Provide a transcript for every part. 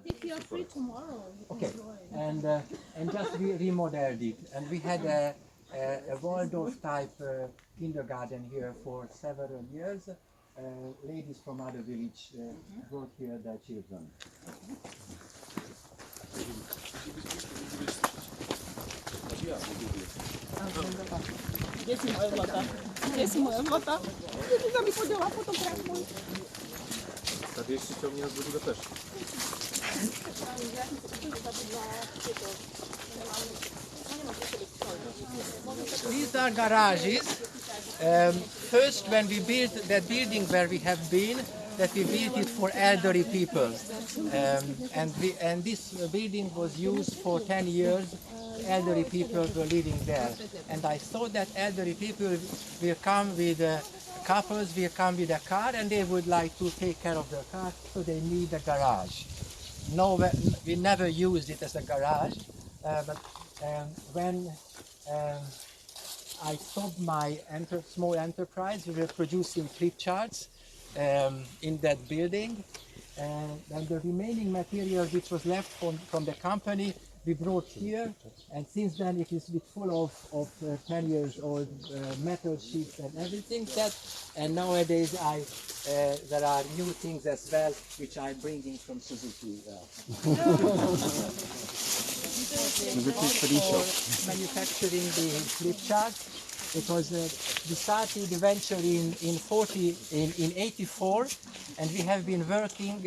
If you are free tomorrow, you can Okay, join. and just we remodeled it, and we had a Waldorf type kindergarten here for several years. Ladies from other village brought here their children. Kde si moje zlata? Kde si moje zlata? Kde sa mi podělá fotograf můj? Tady ještě to měl z Budapešti. These are garages. First, when we built that building where we have been, that we built it for elderly people, and this building was used for 10 years. Elderly people were living there, and I thought that elderly people will come with couples, will come with a car, and they would like to take care of their car, so they need a garage. No, we never used it as a garage, but when I stopped my small enterprise, we were producing flip charts in that building, and the remaining material which was left from the company we brought here, and since then it is full of 10 years old metal sheets and everything and nowadays there are new things as well which I'm bringing from Suzuki. Manufacturing the flip chart. It was we started the venture in 84, and we have been working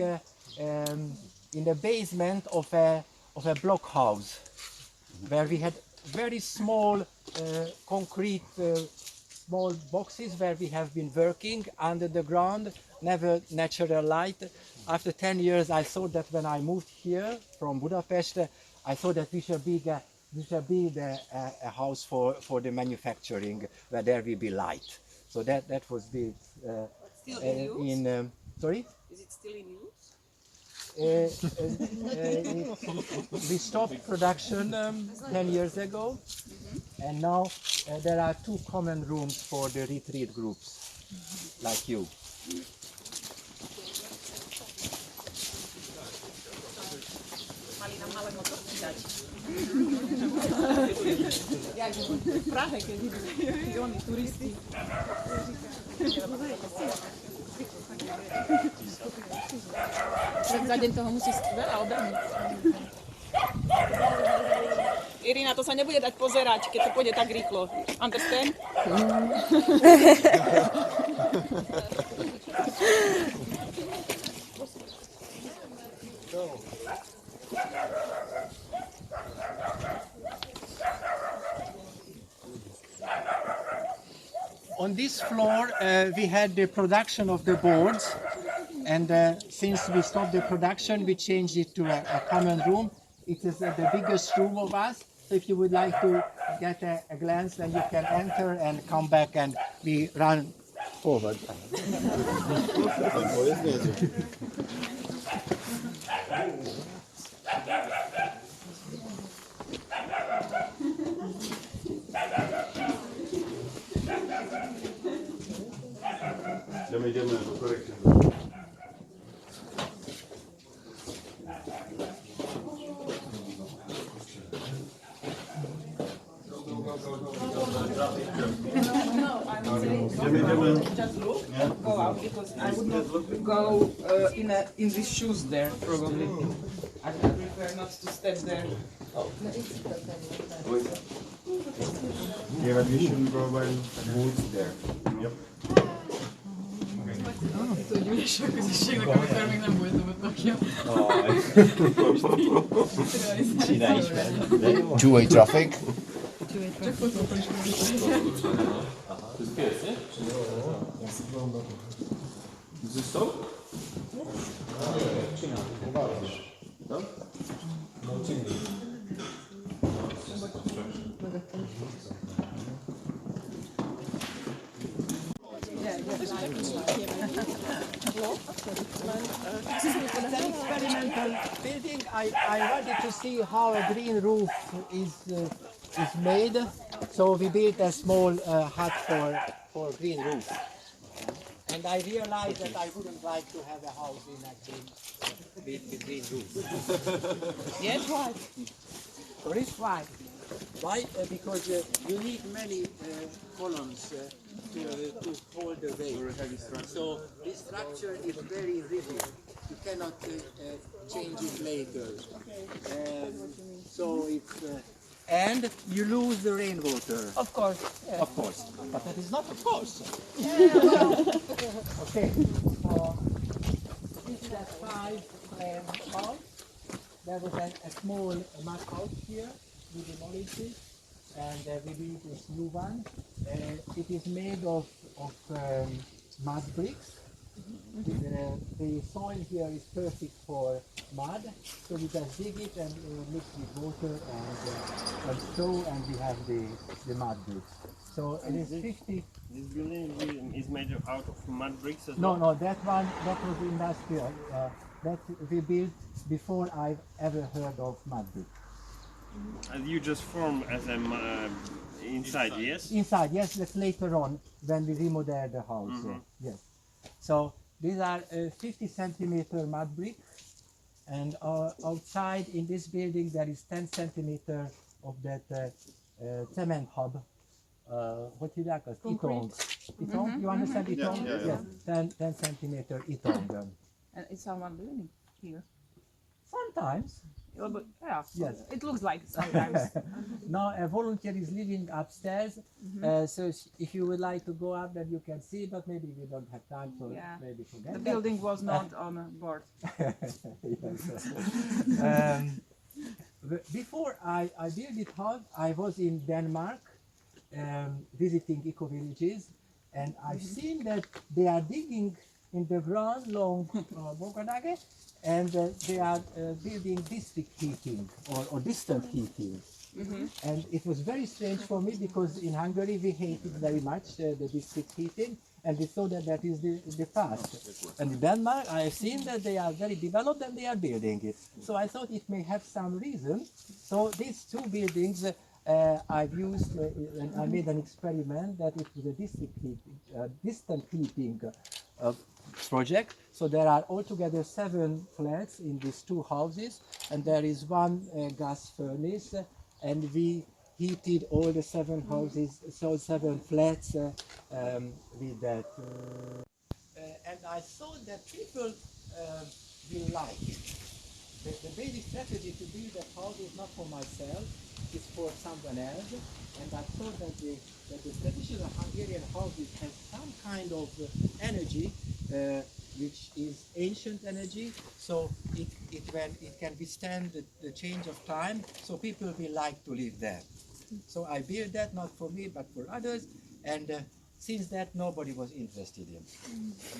in the basement of a block house, where we had very small concrete small boxes where we have been working under the ground, never natural light. After 10 years, I thought that when I moved here from Budapest, I thought that we should build a house for the manufacturing where there will be light. So that was built Still in use? Sorry? Is it still in use? We stopped production 10 years ago, and now there are 2 common rooms for the retreat groups, like you. Mali nám ale motorky dať. Jak v Prahe, keď idú oni turisti. Tak za deň toho musí veľa obehnúť. Irina, to sa nebude dať pozerať, keď to pôjde tak rýchlo. Understand? On this floor, we had the production of the boards, and since we stopped the production, we changed it to a common room. It is the biggest room of us. So if you would like to get a glance, then you can enter and come back, and we run forward. Jdeme do korekce. Just look, go out, because I would not go in these shoes there, probably. I prefer not to step there. Yeah, but we shouldn't go by boots there. Yep. Two-way traffic. Został? No? This is an experimental building. I wanted to see how a green roof is made, so we built a small hut for green roof. And I realized that I wouldn't like to have a house in a green between roofs. Yes, why? Sorry? Why? Why? Because you need many columns to hold the weight. So this structure is very rigid. You cannot change it later. So it's and you lose the rainwater. Of course. Yeah. Of course, but that is not of course. Okay. So this is a 5-plan house. There was a small mud house here. We demolished it, and we built this new one. It is made of mud bricks. The soil here is perfect for mud, so we just dig it and mix with water and stone, and we have the mud bricks. So it is 50. This building is made out of mud bricks as No, well? no, that one, that was industrial. That we built before I've ever heard of mud brick. And you just form as a inside, yes? Inside, yes, that's later on when we remodel the house. Yes. So these are 50 centimeter mud brick, and outside in this building there is 10 centimeter of that cement hub. What do you like? Itong. Itong? You understand itong? Yeah. Yes. 10 centimeter itong. And it's someone living here. Sometimes. Yeah, but yeah, Yes. it looks like it sometimes. Now a volunteer is living upstairs, so if you would like to go up, then you can see, but maybe we don't have time, so Yeah. maybe forget The that. building was not on board. Before I built this house, I was in Denmark visiting eco-villages, and I've seen that they are digging in the ground along Bogadage, and they are building district heating or distant heating. And it was very strange for me because in Hungary we hate it very much, the district heating, and we thought that that is the past. And in Denmark I have seen that they are very developed and they are building it. So I thought it may have some reason. So these two buildings I've used, and I made an experiment that it was a district heating, distant heating project. So there are altogether 7 flats in these 2 houses, and there is 1 gas furnace, and we heated all the 7 houses, so 7 flats with that. And I thought that people will like it. The basic strategy to build a house is not for myself, it's for someone else. And I thought that the traditional Hungarian houses have some kind of energy which is ancient energy, so it can withstand the change of time, so people will like to live there. So I built that not for me but for others, and since that nobody was interested in.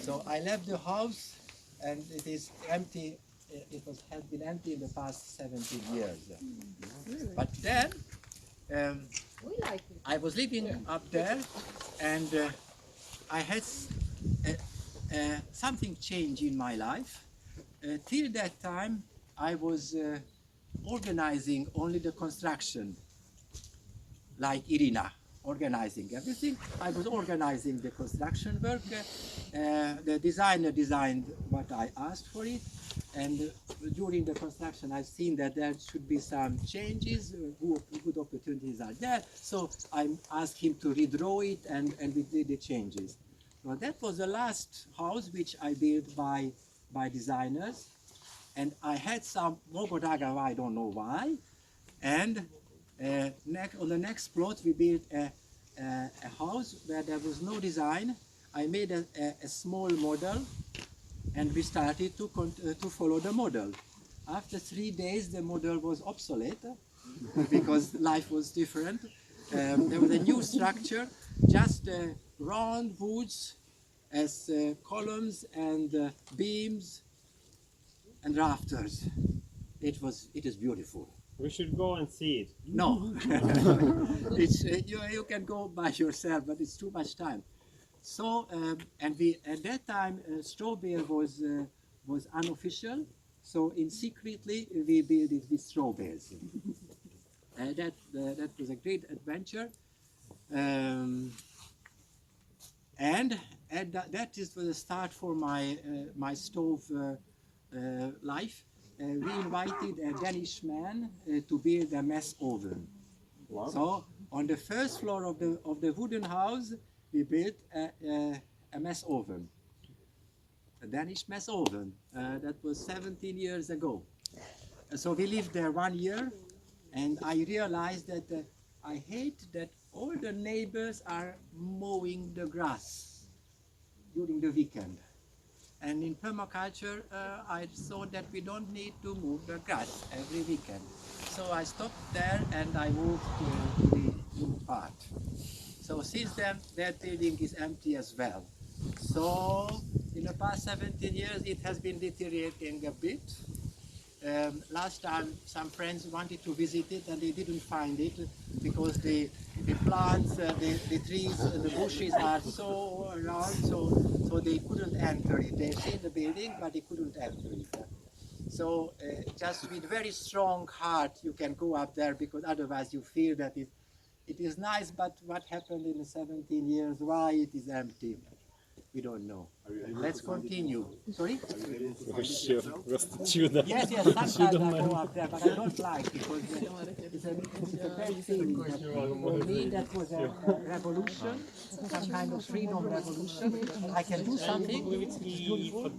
So I left the house and it is empty. It has been empty in the past 17 years. But then I was living up there, and I had something changed in my life. Till that time I was organizing only the construction, like Irina, organizing everything. I was organizing the construction work. The designer designed what I asked for it, and during the construction I've seen that there should be some changes, good opportunities are there, so I asked him to redraw it, and we did the changes. So that was the last house which I built by designers, and I had some Mogodaga, I don't know why, and on the next plot we built a house where there was no design. I made a small model, and we started to follow the model. After 3 days the model was obsolete because life was different. There was a new structure, just round woods as columns and beams and rafters. It is beautiful. We should go and see it. No, it's, you can go by yourself, but it's too much time. So, and we at that time straw bale was unofficial, so secretly we built it with straw bales. That was a great adventure, and that is the start for my stove life, we invited a Danish man to build a mess oven. So on the first floor of the wooden house, we built a mess oven, a Danish mess oven. That was 17 years ago. So we lived there 1 year, and I realized that I hate that all the neighbors are mowing the grass during the weekend. And in permaculture, I thought that we don't need to move the grass every weekend. So I stopped there and I moved to the new part. So since then, that building is empty as well. So in the past 17 years, it has been deteriorating a bit. Last time, some friends wanted to visit it and they didn't find it because the plants, the trees, the bushes are so around, so they couldn't enter it. They've seen the building, but they couldn't enter it. So just with very strong heart, you can go up there, because otherwise you feel that it is nice, but what happened in the 17 years, why it is empty? We don't know. Let's continue. Sorry? Yes, sometimes I go up there, but I don't like, because it's a bad feeling. For me, that was a revolution, some kind of freedom revolution. I can do something which is beautiful.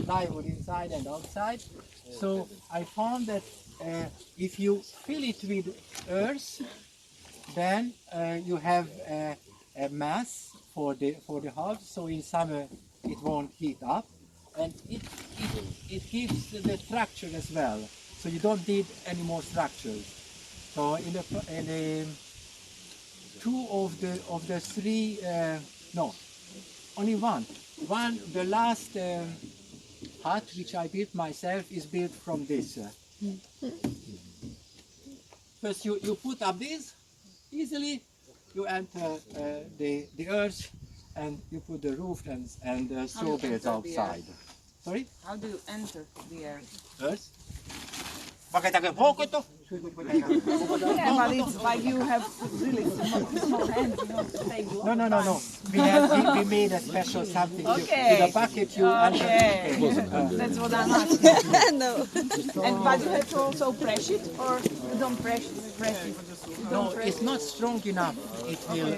Plywood inside and outside. So I found that if you fill it with earth, then you have a mass for the house, so in summer it won't heat up, and it gives the structure as well, so you don't need any more structures. So in the two of the three, no, only one, the last hut which I built myself is built from this. First you put up this easily. You enter the earth, and you put the roof and the straw beds outside. Sorry? How do you enter the air? Earth? Yeah, but it's like you have really small hands, you know, to take blood. No. We made a special something. Okay. With a bucket you enter. That's what I'm asking. No. But you have to also press it, or you don't press it? No, it's not strong enough. It will.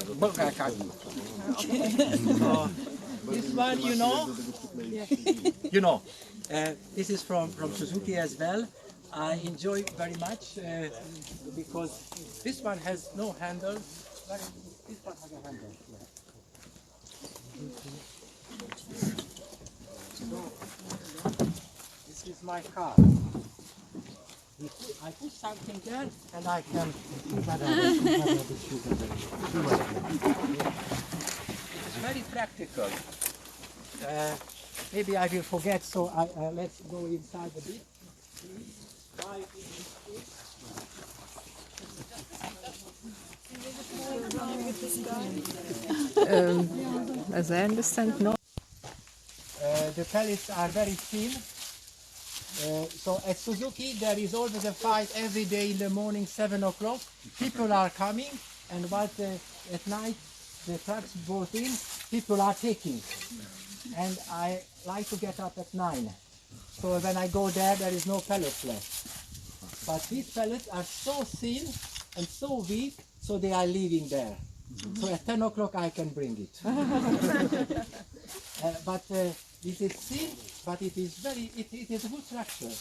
So, this one, you know, this is from Suzuki as well. I enjoy very much because this one has no handle. This one has a handle. So, this is my car. I put something there, and I can see that it's very practical. Maybe I will forget, so let's go inside a bit. As I understand, no. The pellets are very thin. So at Suzuki there is always a fight every day in the morning, 7 o'clock. People are coming, and what at night the trucks brought in, people are taking. And I like to get up at 9. So when I go there, there is no pellets left. But these pellets are so thin and so weak, so they are leaving there. So at 10 o'clock I can bring it. But this is thin, but it is it is a good structure.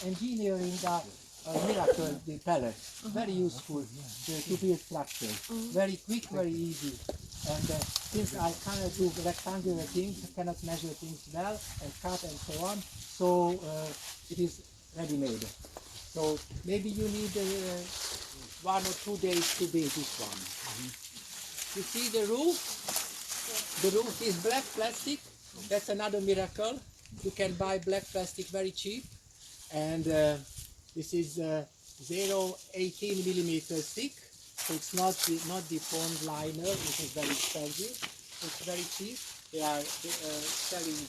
Engineering miracle, the pellet, very useful to build structure. Very quick, very easy. And since I cannot do rectangular things, cannot measure things well and cut and so on, so it is ready-made. So maybe you need 1 or 2 days to build this one. You see the roof? The roof is black plastic. That's another miracle. You can buy black plastic very cheap. And this is 0.18 millimeters thick. So it's not deformed liner, which is very expensive. It's very cheap. They are selling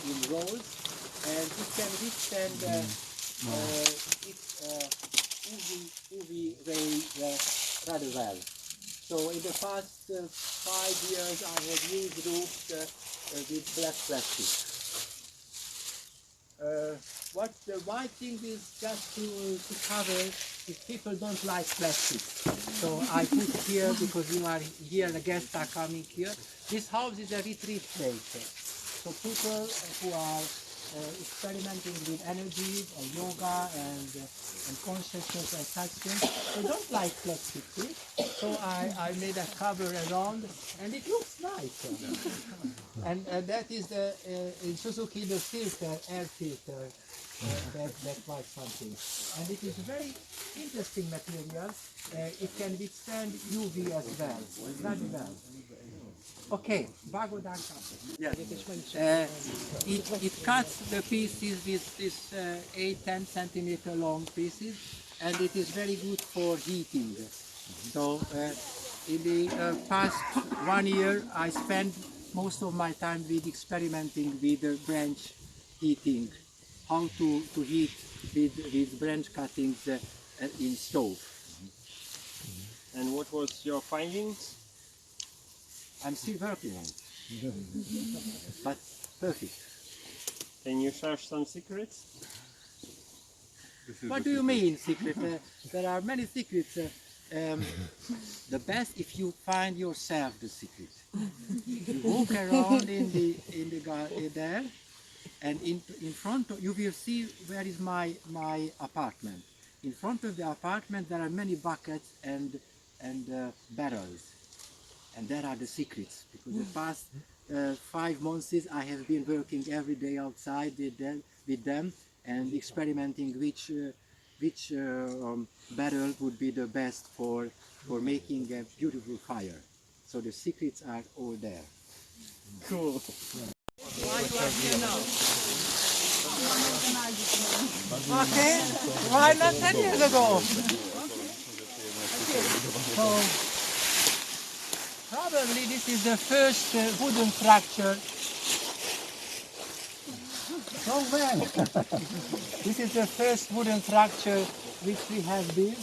in rolls, and it can withstand UV ray rather well. So in the past 5 years I have used roofs with black plastic. What the white thing is just to cover if people don't like plastic. So I put here because you are here, the guests are coming here. This house is a retreat place. So people who are experimenting with energy and yoga and consciousness and such things, they don't like plastic. See? So I made a cover around and it looks nice. And that is the, in Suzuki, the filter, air filter. That's like something. And it is a very interesting material. It can withstand UV as well. Very well. Okay, yes. It cuts the pieces with this 8-10 centimeter long pieces, and it is very good for heating. So in the past 1 year, I spent most of my time with experimenting with branch heating, how to heat with branch cuttings in stove. And what was your findings? I'm still working on it, but perfect. Can you share some secrets? What do you mean secret? There are many secrets. The best if you find yourself the secret. You walk around in the garden there, and in front of you will see where is my apartment. In front of the apartment there are many buckets and barrels. And there are the secrets, because the past 5 months I have been working every day outside with them and experimenting which barrel would be the best for making a beautiful fire. So the secrets are all there. Cool. Why you are here now? Okay, why not 10 years ago? So, probably this is the first wooden structure. So well. This is the first wooden structure which we have built.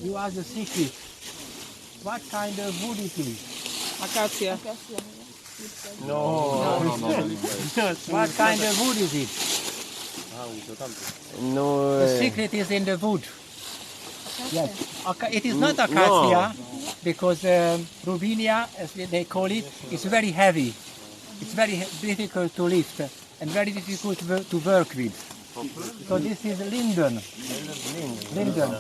You ask the secret. What kind of wood it is? Acacia. No. What kind of wood is it? No. The secret is in the wood. Yes. It is not acacia, because Rubinia, as they call it, is very heavy. It's very difficult to lift and very difficult to work with. So this is linden. Linden.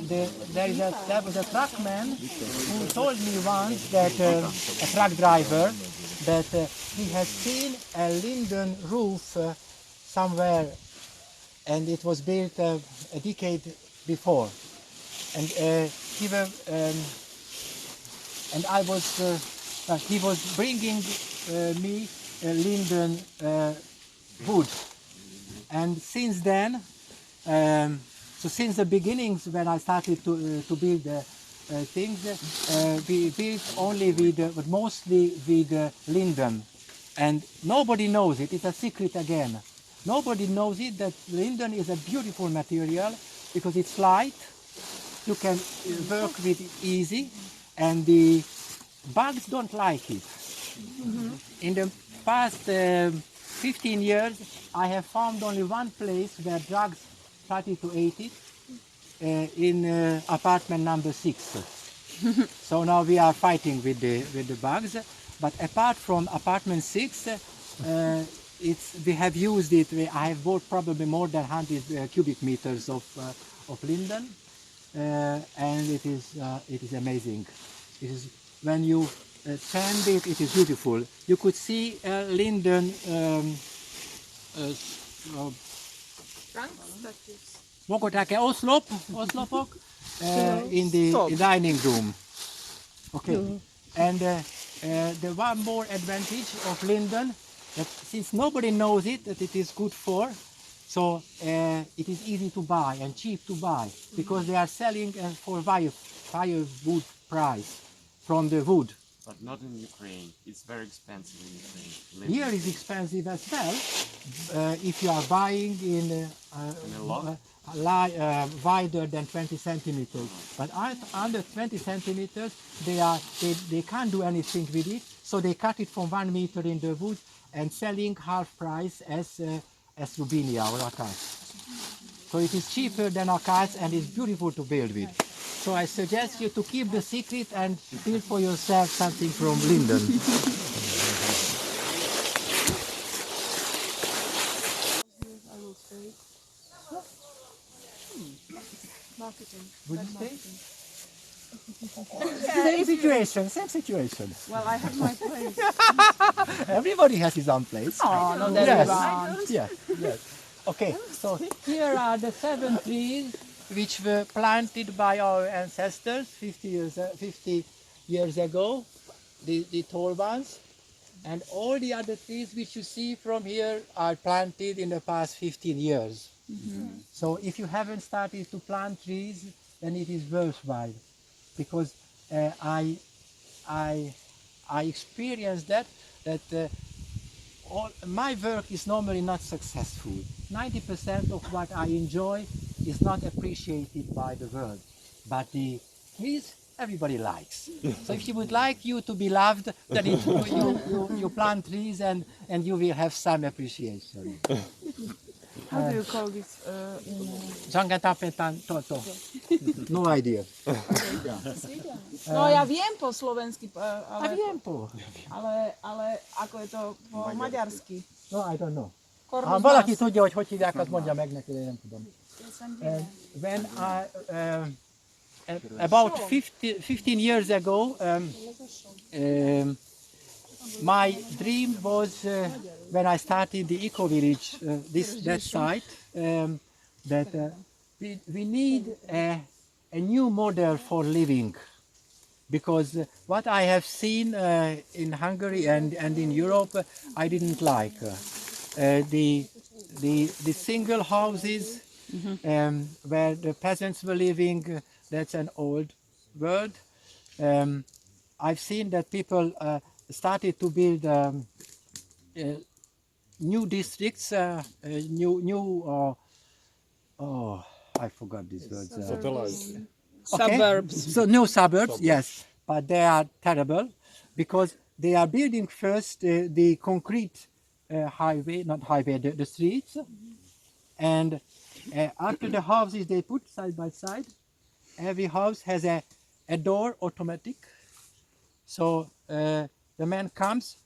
There was a truckman who told me once that a truck driver that he has seen a linden roof somewhere, and it was built a decade before. And he was bringing me linden wood. And since then, so since the beginnings when I started to build things, we built only with mostly with linden, and nobody knows it. It's a secret again. Nobody knows it that linden is a beautiful material because it's light. You can work with it easy, and the bugs don't like it. In the past 15 years, I have found only one place where drugs started to eat it, in apartment number 6. So now we are fighting with the bugs. But apart from apartment 6, we have used it. I have bought probably more than 100 cubic meters of linden, and it is amazing. It is, when you tend it, it is beautiful. You could see linden oszlopok in the dining room. Okay, and the one more advantage of linden, that since nobody knows it, that it is good for, so it is easy to buy and cheap to buy, because they are selling for firewood price from the wood. But not in Ukraine. It's very expensive in Ukraine. Here is expensive as well. If you are buying in a lot? wider than 20 centimeters. But under 20 centimeters, they can't do anything with it, so they cut it from 1 meter in the wood and selling half price as rubinia or acacia. So it is cheaper than acacia and it's beautiful to build with. So I suggest you to keep the secret and build for yourself something from linden. Would you say? Same situation. Well, I have my place. Everybody has his own place. Oh, not Yes. everyone. Yes. Okay, so here are the 7 trees which were planted by our ancestors 50 years ago, the tall ones. And all the other trees which you see from here are planted in the past 15 years. So if you haven't started to plant trees, then it is worthwhile, because I experienced that my work is normally not successful. 90% of what I enjoy is not appreciated by the world, but the trees everybody likes. So if you would like you to be loved, then you plant trees and you will have some appreciation. How do you call this No idea. No, ja viem po slovensky, A viem po. ale ako je to po maďarsky? No, I don't know. Kornus Valaki nás. tudja, hogy hívják, azt mondja meg neki, de én nem tudom. When about 15 years ago, my dream was when I started the eco-village, that site, that we need a new model for living, because what I have seen in Hungary and in Europe, I didn't like. The single houses where the peasants were living, that's an old word. I've seen that people started to build new districts, I forgot these words. Suburbs. So no suburbs, yes, but they are terrible because they are building first the concrete highway, not highway, the streets, and after the houses they put side by side, every house has a door automatic. So the man comes,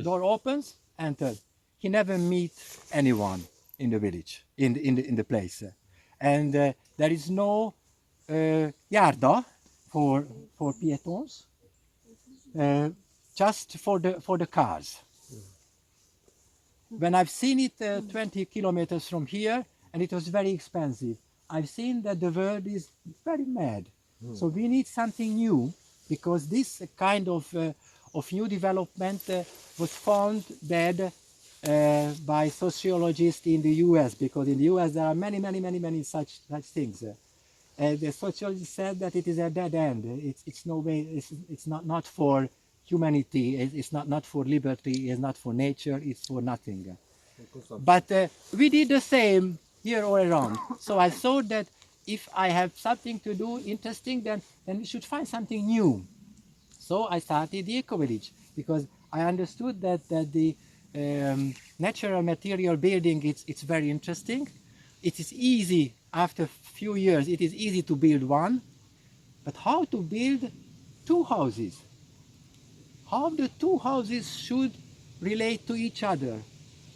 door opens, enters. He never meets anyone in the village, in the place, and there is no yarda for pietons, just for the cars. When I've seen it 20 kilometers from here, and it was very expensive, I've seen that the world is very mad. So we need something new, because this kind of new development was found dead by sociologists in the US, because in the US there are many such things. The sociologist said that it is a dead end. It's no way. It's not for humanity. It's not for liberty. It's not for nature. It's for nothing. But we did the same here all around. So I thought that if I have something to do interesting, then we should find something new. So I started the eco-village, because I understood that the natural material building, it's very interesting. It is easy, after a few years, it is easy to build one, but how to build 2 houses? How the 2 houses should relate to each other,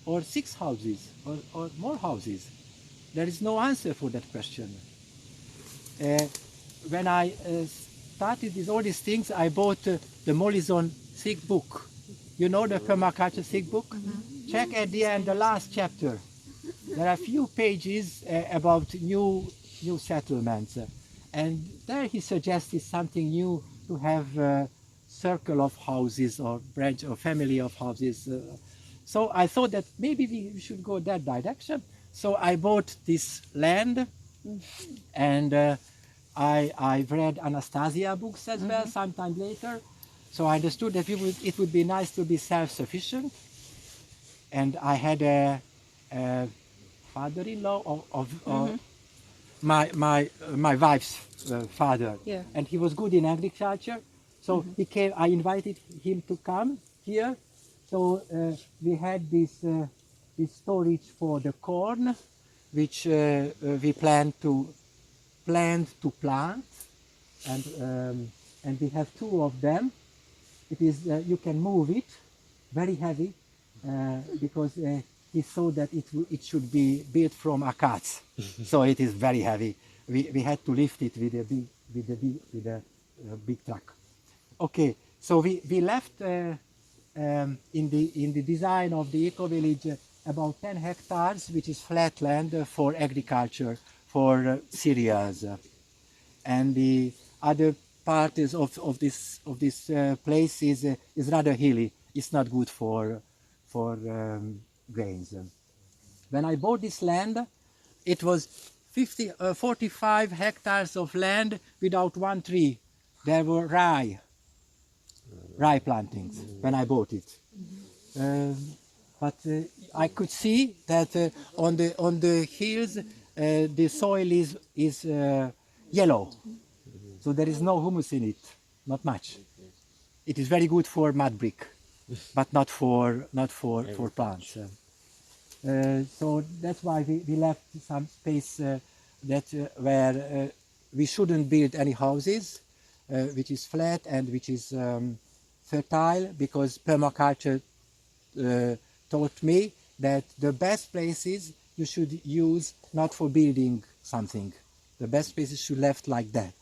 or 6 houses, or more houses? There is no answer for that question. When I started with all these things, I bought the Mollison thick book. You know the Permaculture thick book? Check at the end, the last chapter. There are a few pages about new settlements. And there he suggested something new, to have a circle of houses or branch or family of houses. So I thought that maybe we should go that direction. So I bought this land, and I've read Anastasia books as well sometime later. So I understood that it would be nice to be self-sufficient. And I had a father-in-law of my wife's father, Yeah. and he was good in agriculture. So he came. I invited him to come here. So we had this storage for the corn, which we planned to plant, and we have two of them. It is you can move it, very heavy, because he saw that it should be built from acats, so it is very heavy. We had to lift it with a big truck. Okay, so we left in the design of the eco village about 10 hectares, which is flat land for agriculture, for cereals, and the other part is of this place is rather hilly. It's not good for grains. When I bought this land, it was 45 hectares of land without one tree. There were rye plantings when I bought it. But I could see that on the hills the soil is yellow, so there is no humus in it, not much. It is very good for mud brick, but not for plants. So that's why we left some space where we shouldn't build any houses, which is flat and which is fertile, because permaculture taught me that the best places you should use not for building something. The best places should left like that.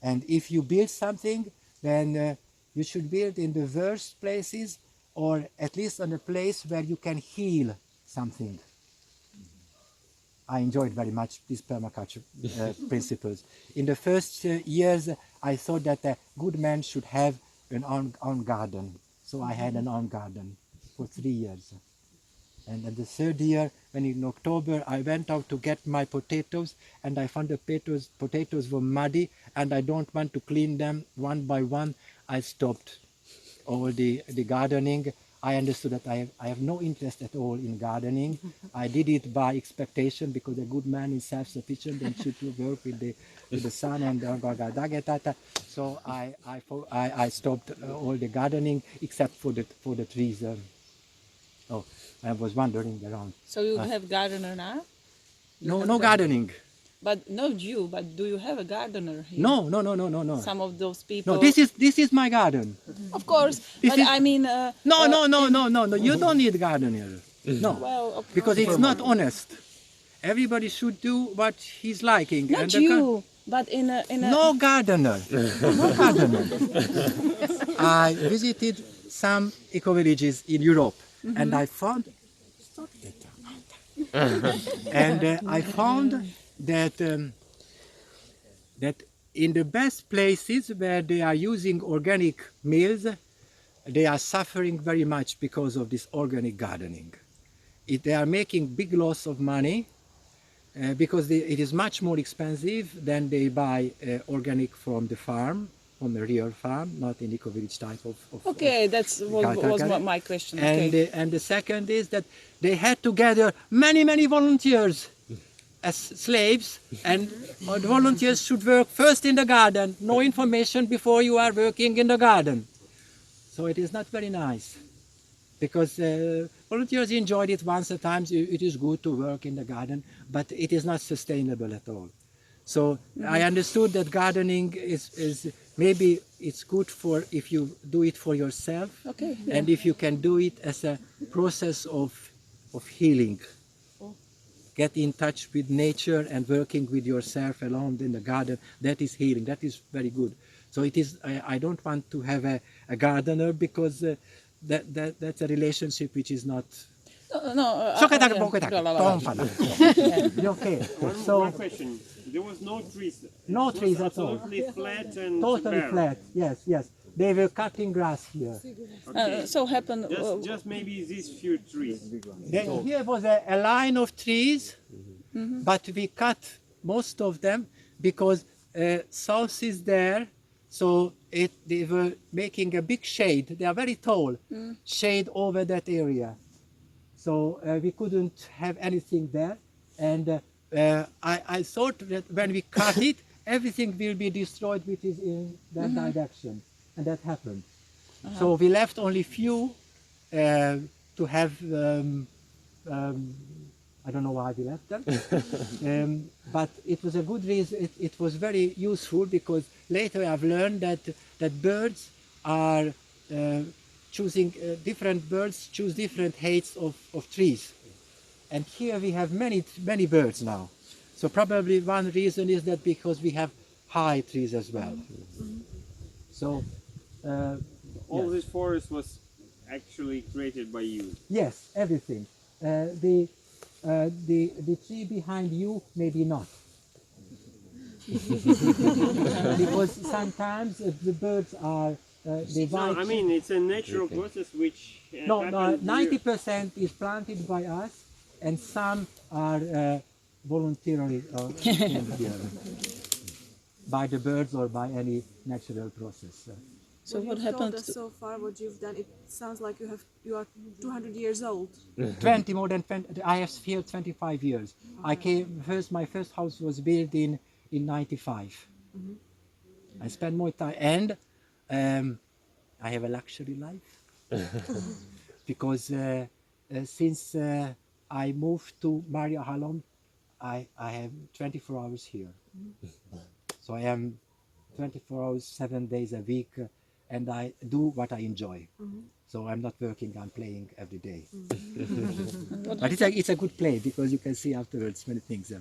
And if you build something, then you should build in the worst places, or at least on a place where you can heal something. I enjoyed very much these permaculture principles. In the first years, I thought that a good man should have an own garden. So I had an own garden for 3 years. And at the third year, when in October I went out to get my potatoes, and I found the potatoes were muddy, and I don't want to clean them one by one, I stopped all the gardening. I understood that I have no interest at all in gardening. I did it by expectation, because a good man is self-sufficient and should work with the sun and so I stopped all the gardening except for the trees. Oh, I was wandering around. So you have gardener now? No gardening. But not you, but do you have a gardener here? No. Some of those people. No, this is my garden. Of course, This but is- I mean. No. You don't need gardener. No, Well, of because course. it's not honest. Everybody should do what he's liking. Not and the you, but in a. No gardener. No gardener. I visited some eco-villages in Europe, and I found. And I found that that in the best places where they are using organic meals, they are suffering very much because of this organic gardening. They are making big loss of money because it is much more expensive than they buy organic from the farm, from a real farm, not in eco-village type of Okay, that's was my question. Okay. and the second is that they had to gather many volunteers as slaves, and the volunteers should work first in the garden. No information before you are working in the garden. So it is not very nice, because volunteers enjoyed it once a time. It is good to work in the garden, but it is not sustainable at all. So I understood that gardening is maybe it's good for if you do it for yourself, Okay. and if you can do it as a process of healing. Get in touch with nature and working with yourself alone in the garden. That is healing. That is very good. So it is. I don't want to have a gardener, because that's a relationship which is not. Okay. So One question. There was no trees. no It was trees at all. Absolutely flat and Totally bare. flat. Yes. They were cutting grass here. Okay. So happened. Just maybe these few trees. Here was a line of trees, but we cut most of them because south is there, so they were making a big shade. They are very tall, shade over that area. So we couldn't have anything there. And I thought that when we cut it, everything will be destroyed which is in that direction, and that happened. So we left only few to have. I don't know why we left them, but it was a good reason. It was very useful because later I've learned that birds are choosing different birds choose different heights of trees, and here we have many birds now. So probably one reason is that because we have high trees as well. So All this forest was actually created by you. yes, everything. The tree behind you, maybe not. Because sometimes the birds are the No, white. I mean it's a natural process which No, happened here. 90% is planted by us, and some are voluntarily killed here by the birds or by any natural process. So what happened so far, what you've done, it sounds like you are 200 years old. 20, more than 20. I have here 25 years. I came first. My first house was built in 95. I spent more time, and I have a luxury life because since I moved to Máriahalom, I have 24 hours here. So I am 24 hours, 7 days a week, and I do what I enjoy. So I'm not working, I'm playing every day. But it's a good play because you can see afterwards many things.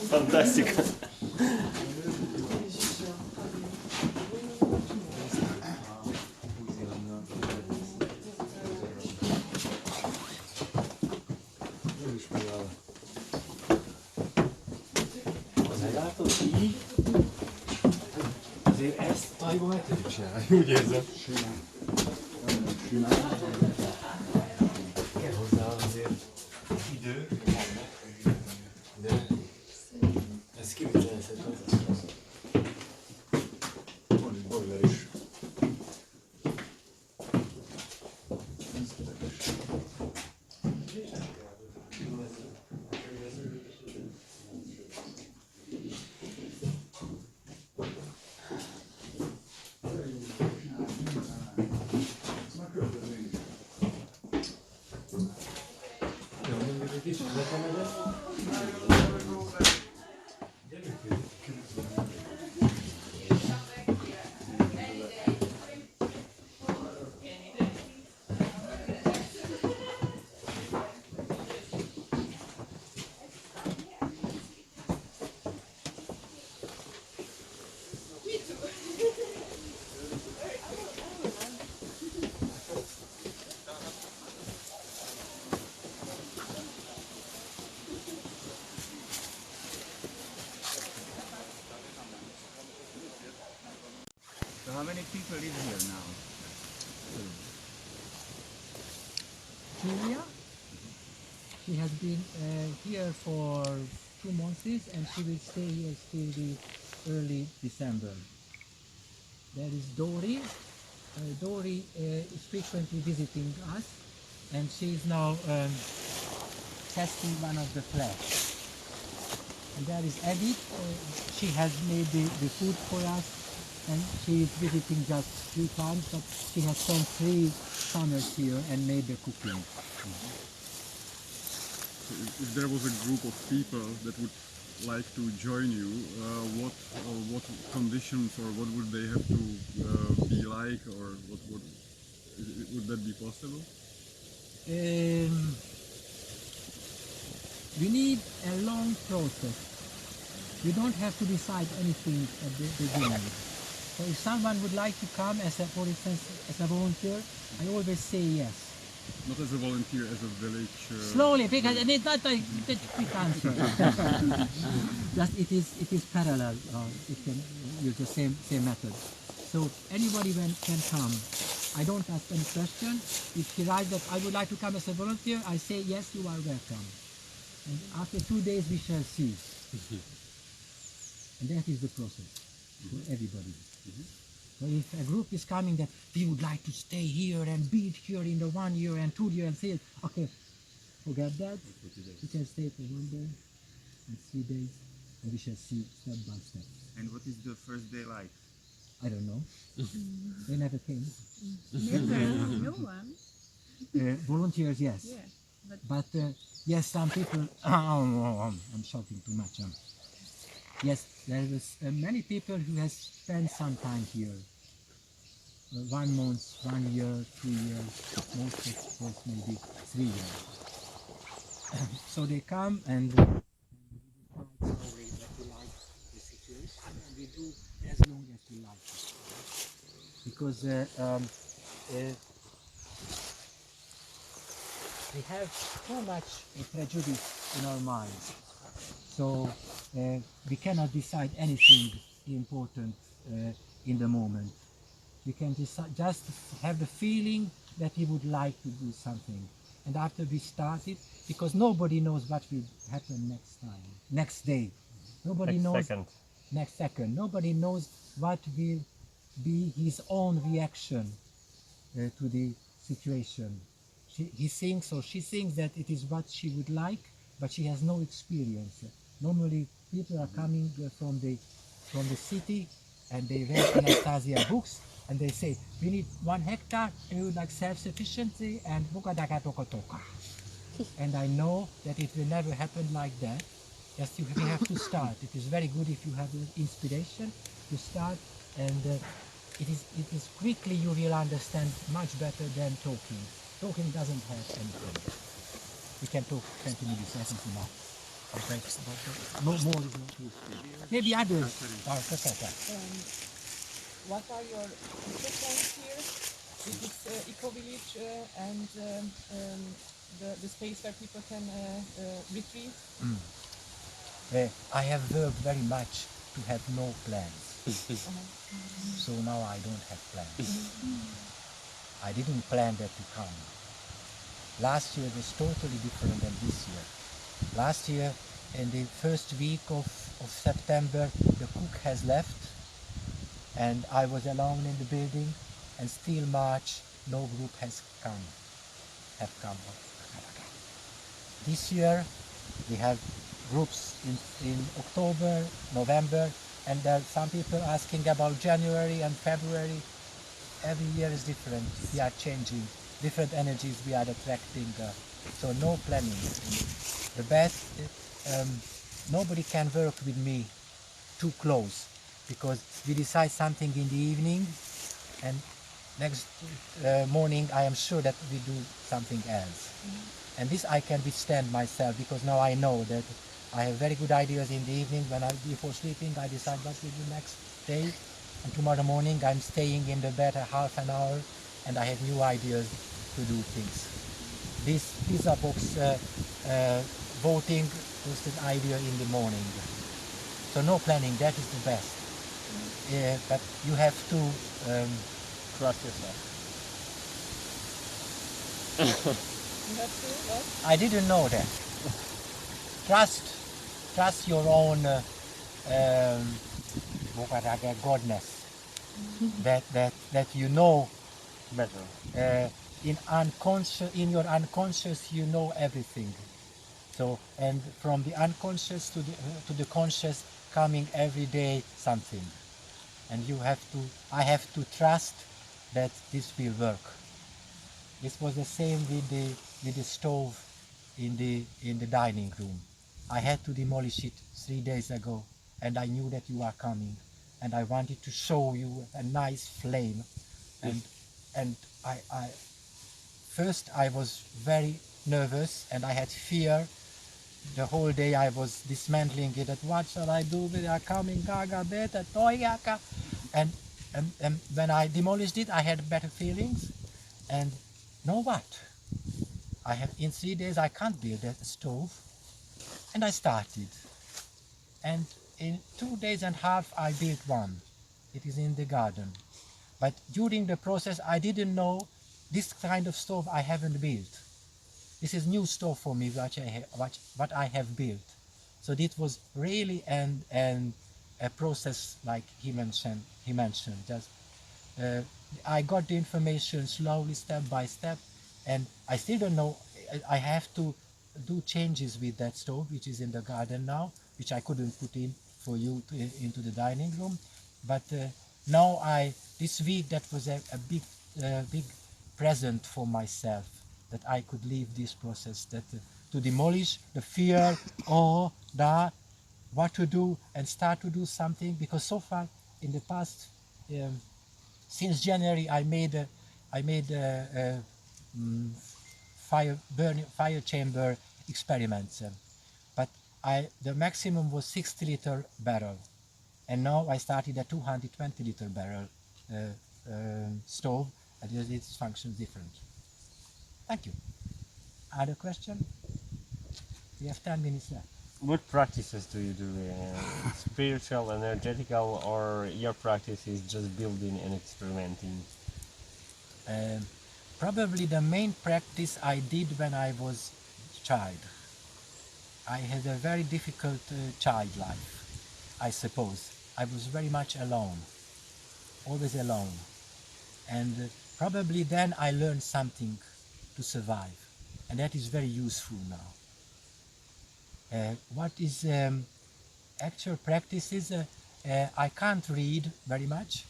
Fantastic. Látod így? Azért ezt tajban meg tudjuk csinálni, úgy érzem. Simán. Kell hozzá azért idő, de ez kivitelezhető. Van egy boiler is. So how many people live here now? Julia, she has been here for 2 months and she will stay here till the early December. There is Dory. Dory is frequently visiting us, and she is now testing one of the flesh. And there is Edith. She has made the food for us, and she is visiting just 3 times, but she has spent 3 summers here and made the cooking. If there was a group of people that would like to join you, what conditions or what would they have to be like, or what would that be possible? We need a long process. We don't have to decide anything at the beginning. So if someone would like to come as a, for instance, as a volunteer, I always say yes. Not as a volunteer, as a village. Slowly, because it's not a quick answer. Just it is parallel. It can use the same method. So anybody can come. I don't ask any question. If he writes that I would like to come as a volunteer, I say yes, you are welcome. And after 2 days we shall see. And that is the process for everybody. So if a group is coming that we would like to stay here and build here in the 1 year and 2 years and say, okay, forget that. We can stay for 1 day and 3 days, and we shall see step by step. And what is the first day like? I don't know. They never came. No one. Volunteers, yes. Yeah, but yes, some people. I'm shouting too much. Yes, there was many people who has spent some time here. 1 month, 1 year, 2 years, most of course maybe 3 years. So they come and we decide slowly that we like the situation, and we do as long as we like it. Because we have too much prejudice in our minds. So we cannot decide anything important in the moment. We can decide, just have the feeling that we would like to do something. And after we start it, because nobody knows what will happen next time, next day. Nobody knows. Next second. Nobody knows what will be his own reaction to the situation. He thinks or she thinks that it is what she would like, but she has no experience. Normally, people are coming from the city, and they read Anastasia books, and they say, we need 1 hectare, and we would like self-sufficiency, and toka. And I know that it will never happen like that. Just we have to start. It is very good if you have inspiration to start, and it is quickly you will understand much better than talking. Talking doesn't have anything. We can talk 20 minutes, I think enough. Okay. No more is not useful. Maybe others. what are your future plans here with this eco-village and the space where people can retreat? I have worked very much to have no plans. So now I don't have plans. I didn't plan that to come. Last year was totally different than this year. Last year, in the first week of September, the cook has left, and I was alone in the building, and still March, no group have come. This year, we have groups in October, November, and there are some people asking about January and February. Every year is different. We are changing. Different energies we are attracting. So no planning. The best, nobody can work with me too close, because we decide something in the evening, and next morning I am sure that we do something else. And this I can withstand myself, because now I know that I have very good ideas in the evening. When before sleeping I decide what we do next day, and tomorrow morning I'm staying in the bed a half an hour, and I have new ideas to do things. This pizza box voting was an idea in the morning. So no planning, that is the best. But you have to trust yourself. You have to what? I didn't know that. Trust your own godness. That you know better. In your unconscious you know everything. So, and from the unconscious to the conscious coming every day something. And I have to trust that this will work. This was the same with the stove in the dining room. I had to demolish it 3 days ago, and I knew that you are coming, and I wanted to show you a nice flame, and I first I was very nervous and I had fear. The whole day I was dismantling it. At what shall I do? They are coming, gaga, beta, toyaka, and when I demolished it, I had better feelings. And know what? In 3 days I can't build a stove, and I started. And in 2 days and a half I built one. It is in the garden. But during the process I didn't know this kind of stove I haven't built. This is new stove for me, what I have built. So this was really a process like he mentioned. Just I got the information slowly, step by step, and I still don't know. I have to do changes with that stove, which is in the garden now, which I couldn't put in for you into the dining room. But now this week that was a big present for myself, that I could leave this process, that to demolish the fear or what to do and start to do something. Because so far in the past, since January, I made fire chamber experiments, but the maximum was 60-liter barrel, and now I started a 220-liter barrel stove, and its function is different. Thank you. Other question? We have 10 minutes left. What practices do you do? Spiritual, energetical, or your practice is just building and experimenting? Probably the main practice I did when I was a child. I had a very difficult child life, I suppose. I was very much alone, always alone. And probably then I learned something to survive, and that is very useful now. What is actual practices? I can't read very much.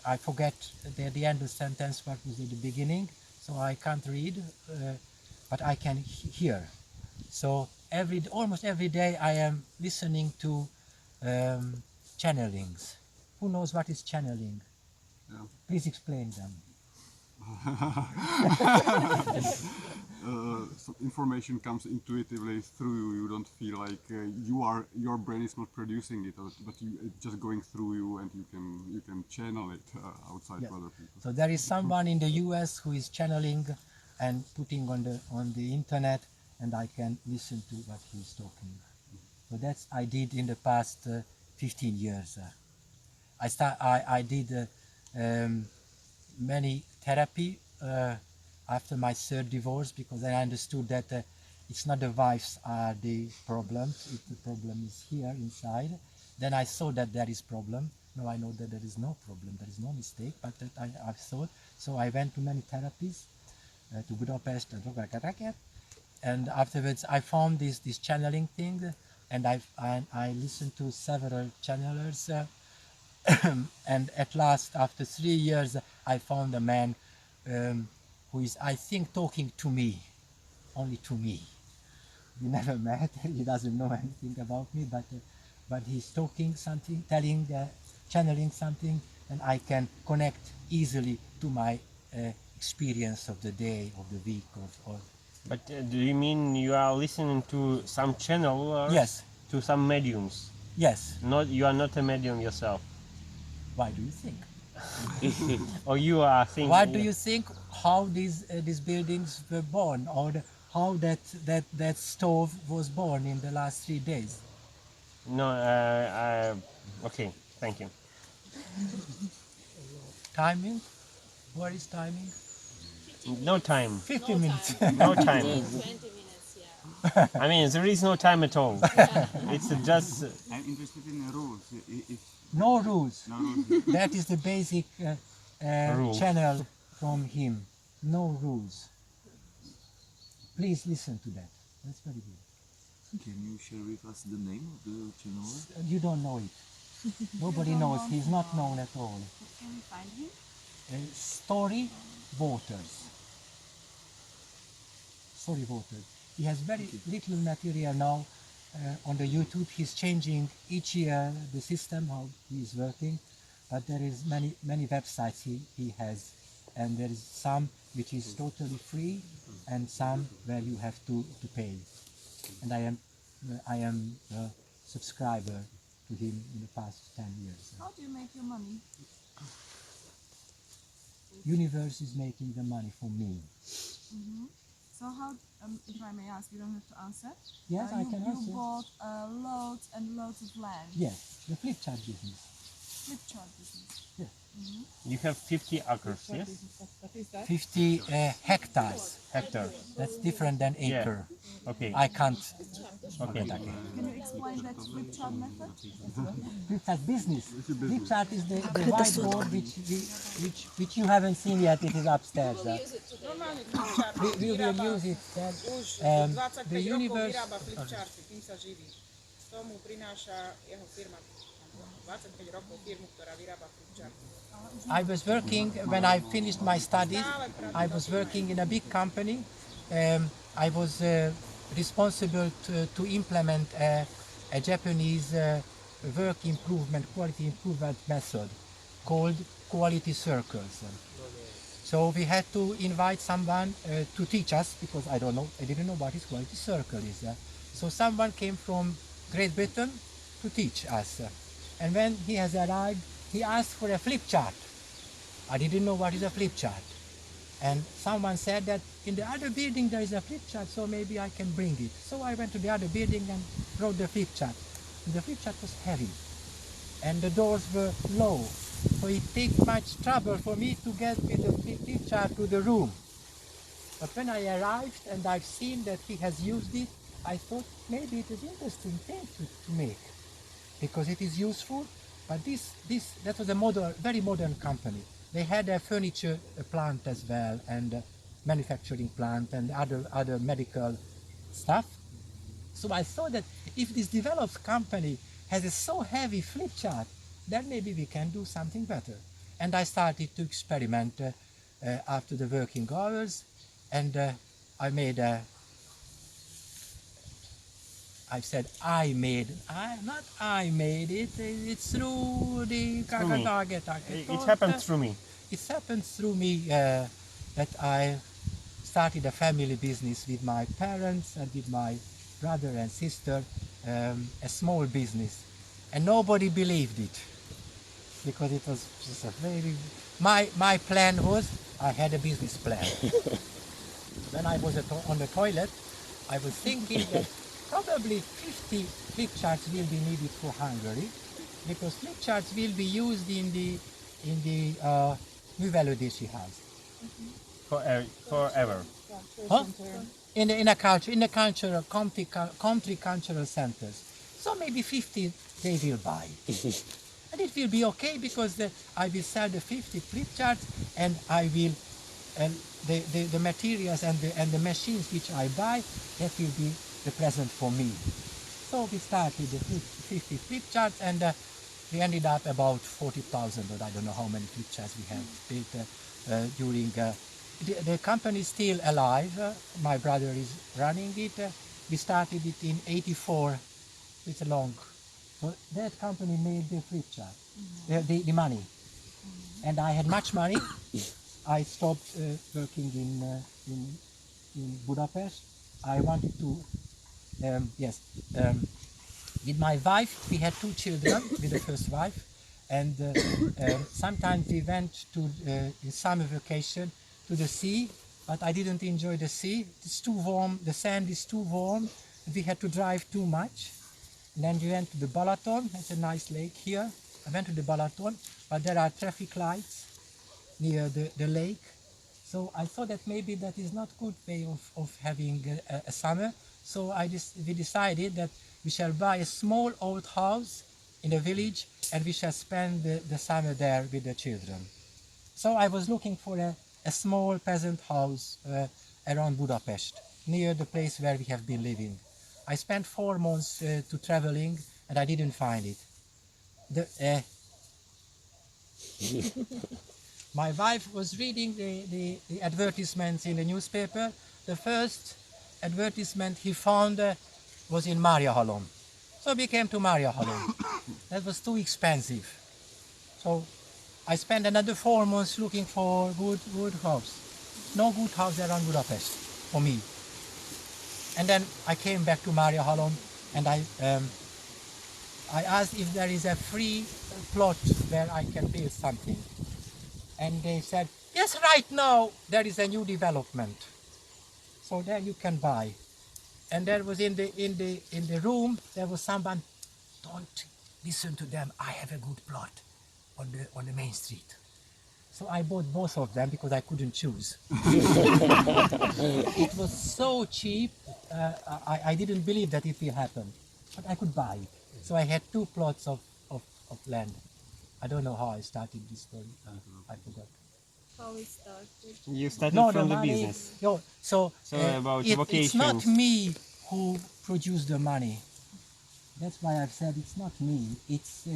I forget at the end of the sentence what was at the beginning, so I can't read, but I can hear. So almost every day I am listening to channelings. Who knows what is channeling? Yeah. Please explain them. So information comes intuitively through you. You don't feel like your brain is not producing it, but it's just going through you, and you can channel it outside to other people. So there is someone in the US who is channeling and putting on the internet, and I can listen to what he's talking. So that's I did in the past 15 years. I did many therapy after my third divorce, because I understood that it's not the wives are the problem, the problem is here inside. Then I saw that there is problem. Now I know that there is no problem, there is no mistake, but that I thought. So I went to many therapies, to Budapest and afterwards I found this channeling thing, and I listened to several channelers, and at last, after 3 years, I found a man who is, I think, talking to me, only to me. We never met, he doesn't know anything about me, but he's talking something, channeling something, and I can connect easily to my experience of the day, of the week, or But do you mean you are listening to some channel? Yes. To some mediums? Yes. You are not a medium yourself. Why do you think? Or you are thinking? What do you think? How these buildings were born, or how that stove was born in the last 3 days? No. Okay. Thank you. Timing? What is timing? No time. 15 minutes. No time. 20 minutes, yeah. I mean, there is no time at all. It's just. I'm interested in the rules. No rules. No rules. That is the basic channel from him. No rules. Please listen to that. That's very good. Can you share with us the name of the channel? You don't know it. Nobody knows. He's not known at all. Can we find him? Story Waters. Story Waters. He has very little material now. on the YouTube. He's changing each year the system how he is working, but there is many websites he has, and there is some which is totally free and some where you have to pay. And I am a subscriber to him in the past 10 years. How do you make your money? Universe is making the money for me. So how, if I may ask, you don't have to answer. Yes, I can answer. You bought loads and loads of land. Yes, the flip chart business. Flip chart business. Yes. You have 50 acres, yes? What is that? 50 hectares. Hectare. That's different than acre. Okay. I can't. Okay. Can you explain that flip chart method? Flip chart business. Flip chart is the whiteboard which you haven't seen yet. It is upstairs. We will use it. The universe. I was working, when I finished my studies, I was working in a big company. I was responsible to implement a Japanese work improvement, quality improvement method called quality circles. So we had to invite someone to teach us, because I didn't know what his quality circle is. So someone came from Great Britain to teach us. And when he has arrived, he asked for a flip chart. I didn't know what is a flip chart. And someone said that in the other building there is a flip chart, so maybe I can bring it. So I went to the other building and brought the flip chart. And the flip chart was heavy, and the doors were low. So it takes much trouble for me to get with the flip chart to the room. But when I arrived and I've seen that he has used it, I thought maybe it is interesting thing to make, because it is useful. But that was a very modern company. They had a furniture plant as well, and a manufacturing plant, and other medical stuff. So I thought that if this developed company has a so heavy flip chart, then maybe we can do something better. And I started to experiment after the working hours, and I made a. I said I made it. It's through the. It happened through me. It happened through me that I started a family business with my parents and with my brother and sister, a small business, and nobody believed it, because it was just a very. My plan was, I had a business plan. When I was on the toilet, I was thinking that probably 50 flip charts will be needed for Hungary, because flip charts will be used in the művelődési house. Forever. Huh? In the country cultural centers. So maybe 50 they will buy. And it will be okay, because I will sell the 50 flip charts, and I will the materials and the machines which I buy, that will be the present for me. So we started the 50 flip charts, and we ended up about 40,000, or I don't know how many flip charts we have built during. The company is still alive. My brother is running it. We started it in '84. It's a long. So that company made the flip chart, the money, and I had much money. I stopped working in Budapest. I wanted to. With my wife, we had 2 children with the first wife, and sometimes we went to in summer vacation to the sea, but I didn't enjoy the sea. It's too warm. The sand is too warm. We had to drive too much. And then we went to the Balaton. It's a nice lake here. I went to the Balaton, but there are traffic lights near the lake. So I thought that maybe that is not good way of having a summer. So we decided that we shall buy a small old house in the village, and we shall spend the summer there with the children. So I was looking for a small peasant house around Budapest, near the place where we have been living. I spent 4 months to traveling, and I didn't find it. My wife was reading the advertisements in the newspaper. The first advertisement he found was in Máriahalom. So we came to Máriahalom. That was too expensive. So I spent another 4 months looking for good house. No good house around Budapest for me. And then I came back to Máriahalom, and I asked if there is a free plot where I can build something. And they said, yes, right now there is a new development. So there you can buy. And there was in the room, there was someone, don't listen to them, I have a good plot on the main street. So I bought both of them because I couldn't choose. It was so cheap, I didn't believe that it will happen, but I could buy it. So I had 2 plots of land. I don't know how I started this story, I forgot. How we started? You started from the business. So about it's vocations. not me who produced the money. That's why I've said it's not me. It's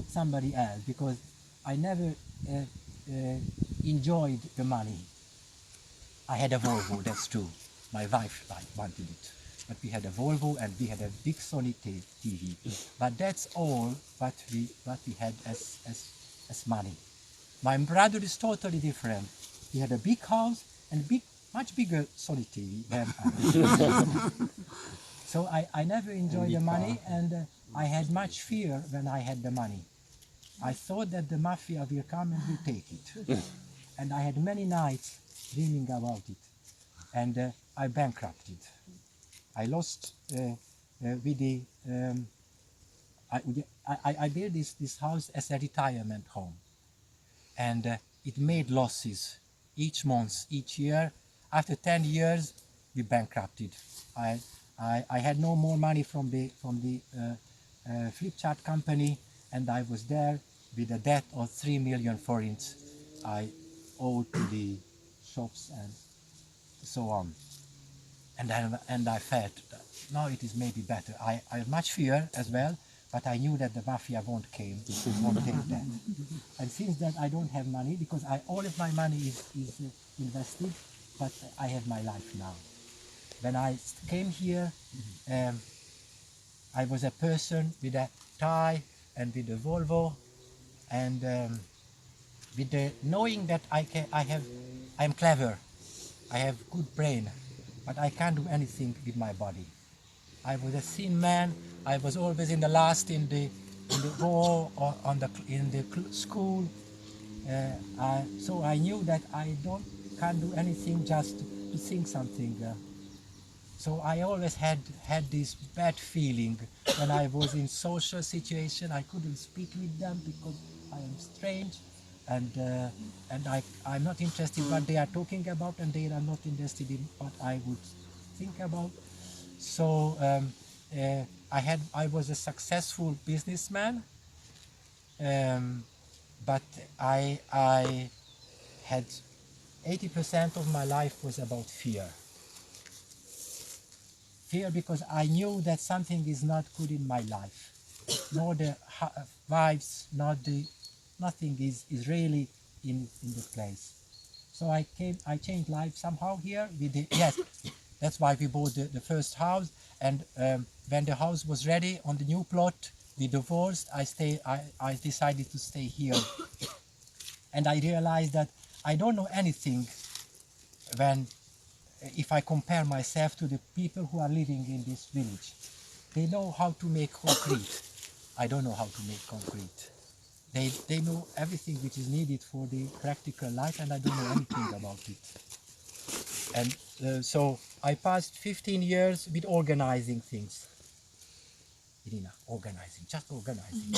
somebody else, because I never enjoyed the money. I had a Volvo, that's true. My wife wanted it. But we had a Volvo and we had a big Sony TV. But that's all what we had as money. My brother is totally different. He had a big house and much bigger Sony TV than I. So I never enjoyed the money, and I had much fear when I had the money. I thought that the mafia will come and will take it. And I had many nights dreaming about it. And I bankrupted. I lost with the... I built this house as a retirement home. And it made losses each month, each year. After 10 years, we bankrupted. I had no more money from the flip chart company, and I was there with a debt of 3 million forints I owed to the shops and so on. And I felt that now it is maybe better. I have much fear as well, but I knew that the mafia won't take that. And since then I don't have money, because all of my money is invested, but I have my life now. When I came here, I was a person with a tie and with a Volvo, and with the knowing that I'm clever, I have good brain, but I can't do anything with my body. I was a thin man. I was always in the last in the row or in the school. So I knew that I can't do anything just to think something. So I always had this bad feeling when I was in social situation. I couldn't speak with them because I am strange, and I'm not interested in what they are talking about, and they are not interested in what I would think about. So I was a successful businessman, but I had 80% of my life was about fear. Fear because I knew that something is not good in my life. Nor the wives, nothing is really in the place. So I changed life somehow here with yes, that's why we bought the first house, and when the house was ready on the new plot, we divorced. I decided to stay here. And I realized that I don't know anything if I compare myself to the people who are living in this village. They know how to make concrete. I don't know how to make concrete. They know everything which is needed for the practical life, and I don't know anything about it. And so I passed 15 years with organizing things. Irina, organizing, just organizing.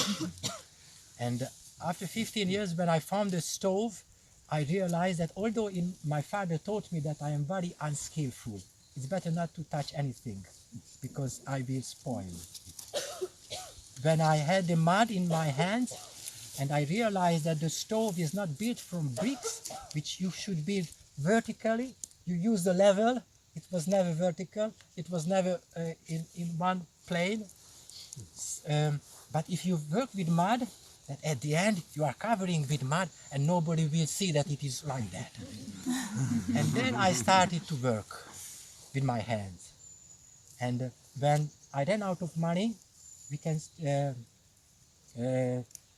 And after 15 years, when I found the stove, I realized that although my father taught me that I am very unskillful, it's better not to touch anything because I will spoil. When I had the mud in my hands, and I realized that the stove is not built from bricks, which you should build vertically. You use the level, it was never vertical, it was never in one plane. But if you work with mud, that at the end you are covering with mud and nobody will see that it is like that. And then I started to work with my hands. And when I ran out of money, we can.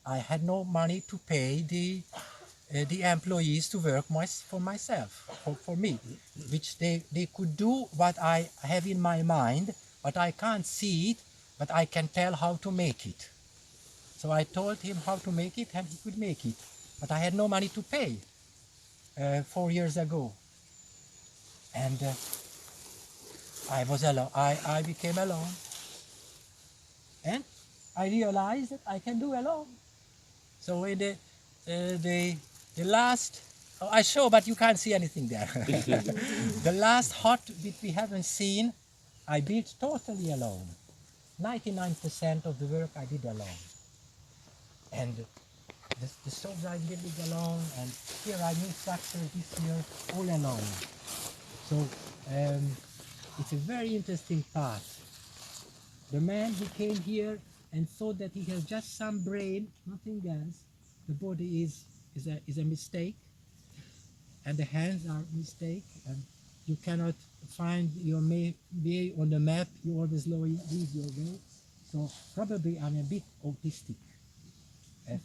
I had no money to pay the employees to work for myself, for me, which they could do what I have in my mind, but I can't see it, but I can tell how to make it. So I told him how to make it, and he could make it, but I had no money to pay 4 years ago, and I was alone. I became alone, and I realized that I can do alone. So in the last, oh, I show, but you can't see anything there. The last hut which we haven't seen, I built totally alone. 99% of the work I did alone. And the stoves I'm building alone, and here I new structure this year, all alone. So it's a very interesting part. The man who came here and thought that he has just some brain, nothing else. The body is a mistake, and the hands are a mistake, and you cannot find your way on the map. You always lose your way. So probably I'm a bit autistic,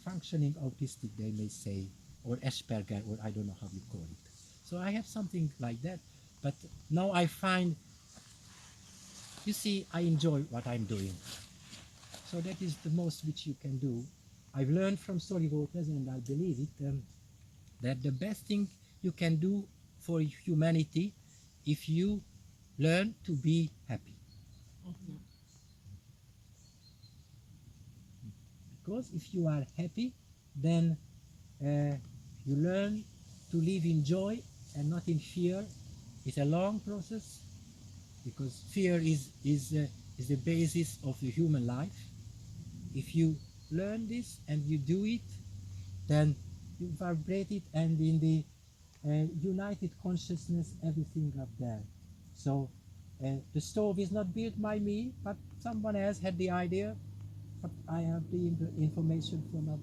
functioning autistic, they may say, or Asperger, or I don't know how you call it. So I have something like that, but now I find, you see, I enjoy what I'm doing. So that is the most which you can do. I've learned from Story Waters, and I believe it, that the best thing you can do for humanity if you learn to be happy. Because if you are happy, then you learn to live in joy and not in fear. It's a long process, because fear is the basis of the human life. If you learn this and you do it, then you vibrate it, and in the united consciousness, everything up there. So the stove is not built by me, but someone else had the idea, but I have the information from up,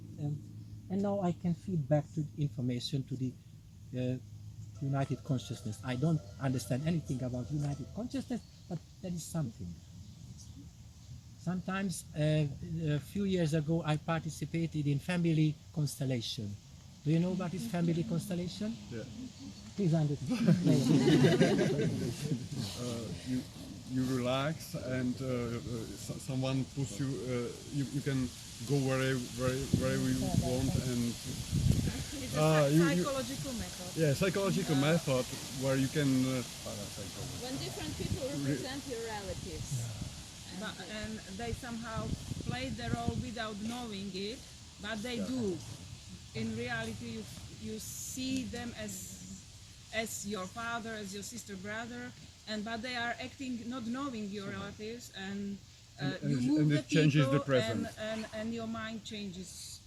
and now I can feed back to information to the united consciousness. I don't understand anything about united consciousness, but there is something. Sometimes, a few years ago, I participated in family constellation. Do you know what is family constellation? Yeah. Please understand. You relax, and someone puts you. You can go wherever you want, and It's a psychological method. Yeah, psychological method where you can. When different people represent your relatives. And they somehow play their role without knowing it, but they do. In reality, you see them as your father, as your sister, brother, but they are acting not knowing your relatives, and you move and the it changes people, the present. and your mind changes.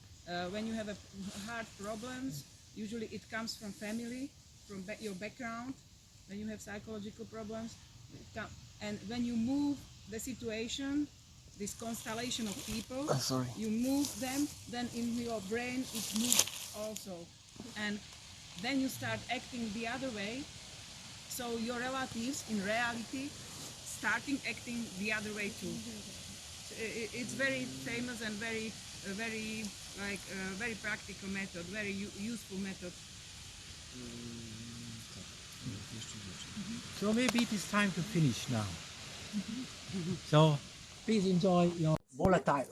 When you have hard problems, usually it comes from family, from your background. When you have psychological problems, and when you move the situation, this constellation of people, you move them, then in your brain it moves also, and then you start acting the other way. So your relatives in reality starting acting the other way too. It's very famous and very practical method, very useful method. So maybe it is time to finish now. So please enjoy your volatile.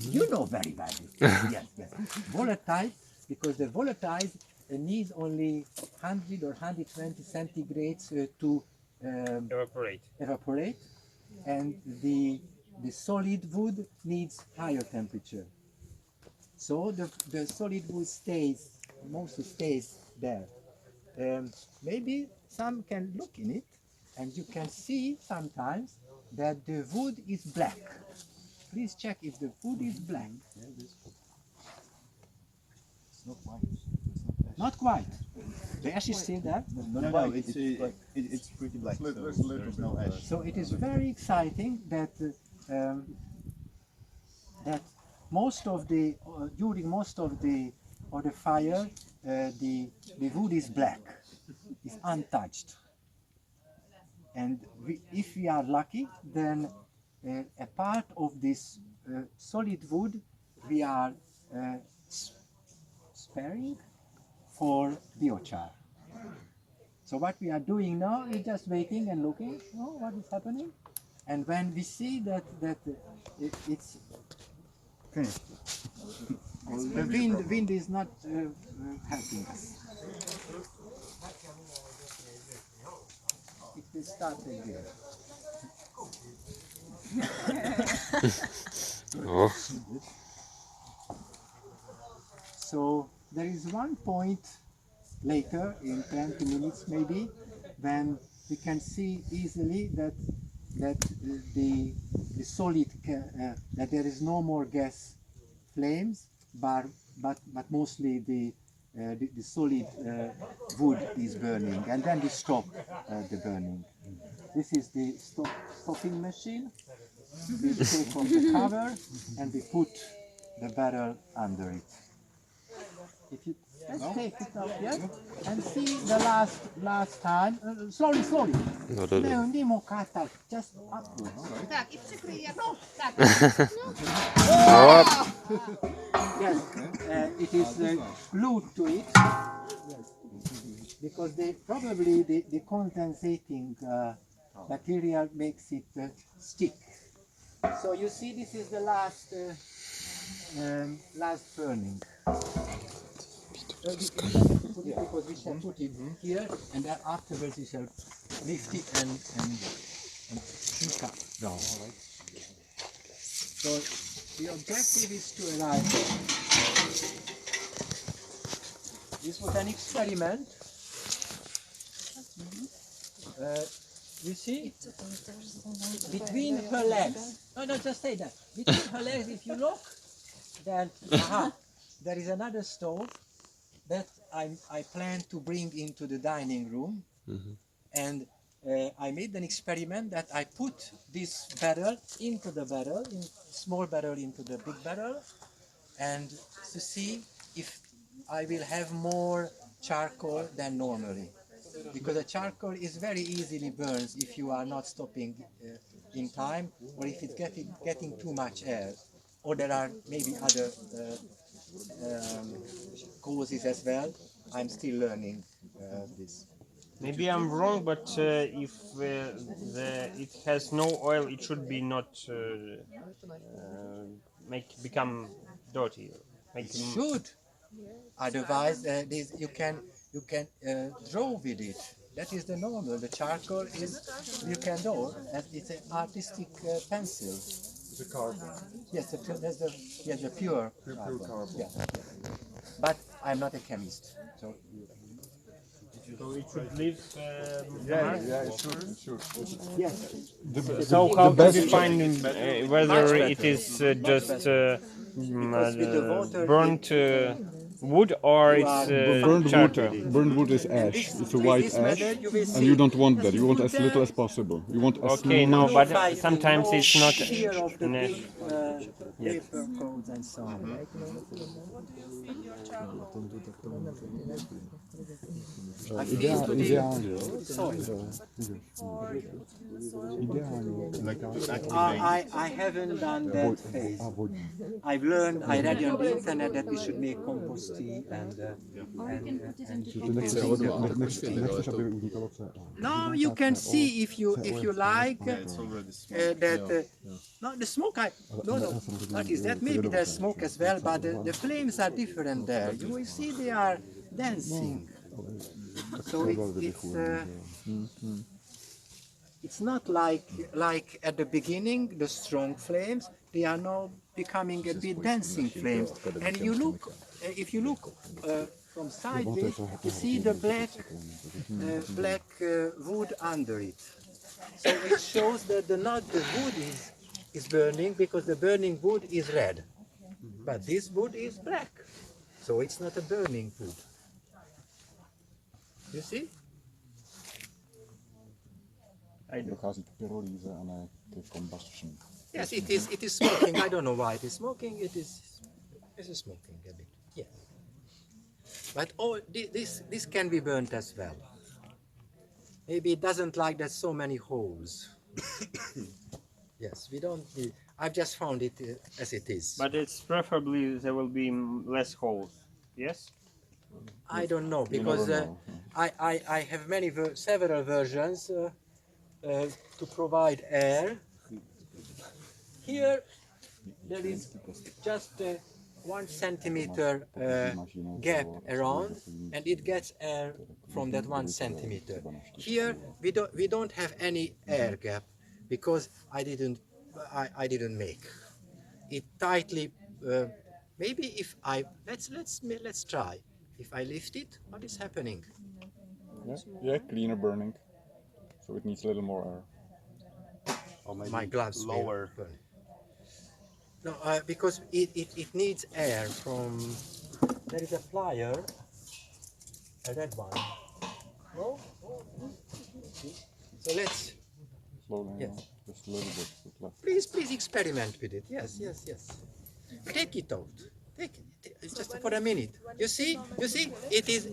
You know very well. Yes. Volatile, because the volatile needs only 100 or 120 centigrades to evaporate, and the solid wood needs higher temperature. So the solid wood mostly stays there. Maybe some can look in it, and you can see sometimes that the wood is black. Please check if the wood is black. It's not white. Not quite. The ash is still there? No, it's pretty black. So there's no ash. So it is very exciting that most of the during most of the fire, the wood is black, is untouched. and if we are lucky, then a part of this solid wood we are sparing for biochar. So what we are doing now is just waiting and looking, what is happening, and when we see that it's finished, the wind is not helping us. It will start again. So there is one point later, in 20 minutes maybe, when we can see easily that the solid that there is no more gas flames, but mostly the solid wood is burning, and then we stop the burning. This is the stopping machine. We take off the cover and we put the barrel under it. If you let's take it out, yes, and see the last time. Slowly. Just upwards. Yes, it is glued to it. Because probably the condensating material makes it stick. So you see, this is the last burning. Because we shall put it here, and then afterwards we shall lift it and pick up down. So the objective is to arrive there. This was an experiment. You see, between her legs. No, just say that. Between her legs, if you look, then there is another stove that I plan to bring into the dining room, and I made an experiment that I put this barrel into the barrel, small barrel into the big barrel, and to see if I will have more charcoal than normally. Because the charcoal is very easily burns if you are not stopping in time, or if it's getting too much air, or there are maybe other causes as well. I'm still learning this. Maybe I'm wrong, but if it has no oil, it should be not become dirty. It should. Otherwise, you can draw with it. That is the normal. The charcoal is you can draw. It's an artistic pencil. It's a carbon. Yes, the pure carbon. Yeah. But I'm not a chemist, so. So it should leave. It should. Yes. So how do we find whether it is just burnt wood or it's charcoal? Burnt wood is ash. It's a white ash, and you don't want that. You want as little as possible. You want as okay, no, but sometimes it's not an ash. Paper codes and so on. I haven't done that phase. I've learned, I read on the internet that we should make compost tea and now you can see if you like that no, the smoke what is that? Maybe there's smoke as well, but the flames are different there. You will see they are dancing. So it's not like at the beginning the strong flames. They are now becoming a bit dancing flames. And you look, if you look from sideways, you see the black wood under it. So it shows that not the wood is burning, because the burning wood is red, but this wood is black, so it's not a burning wood. You see? Yes, it is smoking. I don't know why it is smoking. It is smoking a bit. Yes. But this can be burnt as well. Maybe it doesn't like that so many holes. Yes, we don't need, I've just found it as it is. But it's preferably there will be less holes. Yes? I don't know, because I have several versions to provide air. Here there is just 1 centimeter gap around, and it gets air from that 1 centimeter. Here we don't have any air gap because I didn't make it tightly. Maybe if I let's try. If I lift it, what is happening? Yeah, cleaner burning. So it needs a little more air. Or maybe My gloves lower. No, because it needs air from. There is a plier, a red one. No? So let's. Slowly, Yes. just a little bit left. Please experiment with it. Yes. Take it out. Take it just for a minute. You see, it is.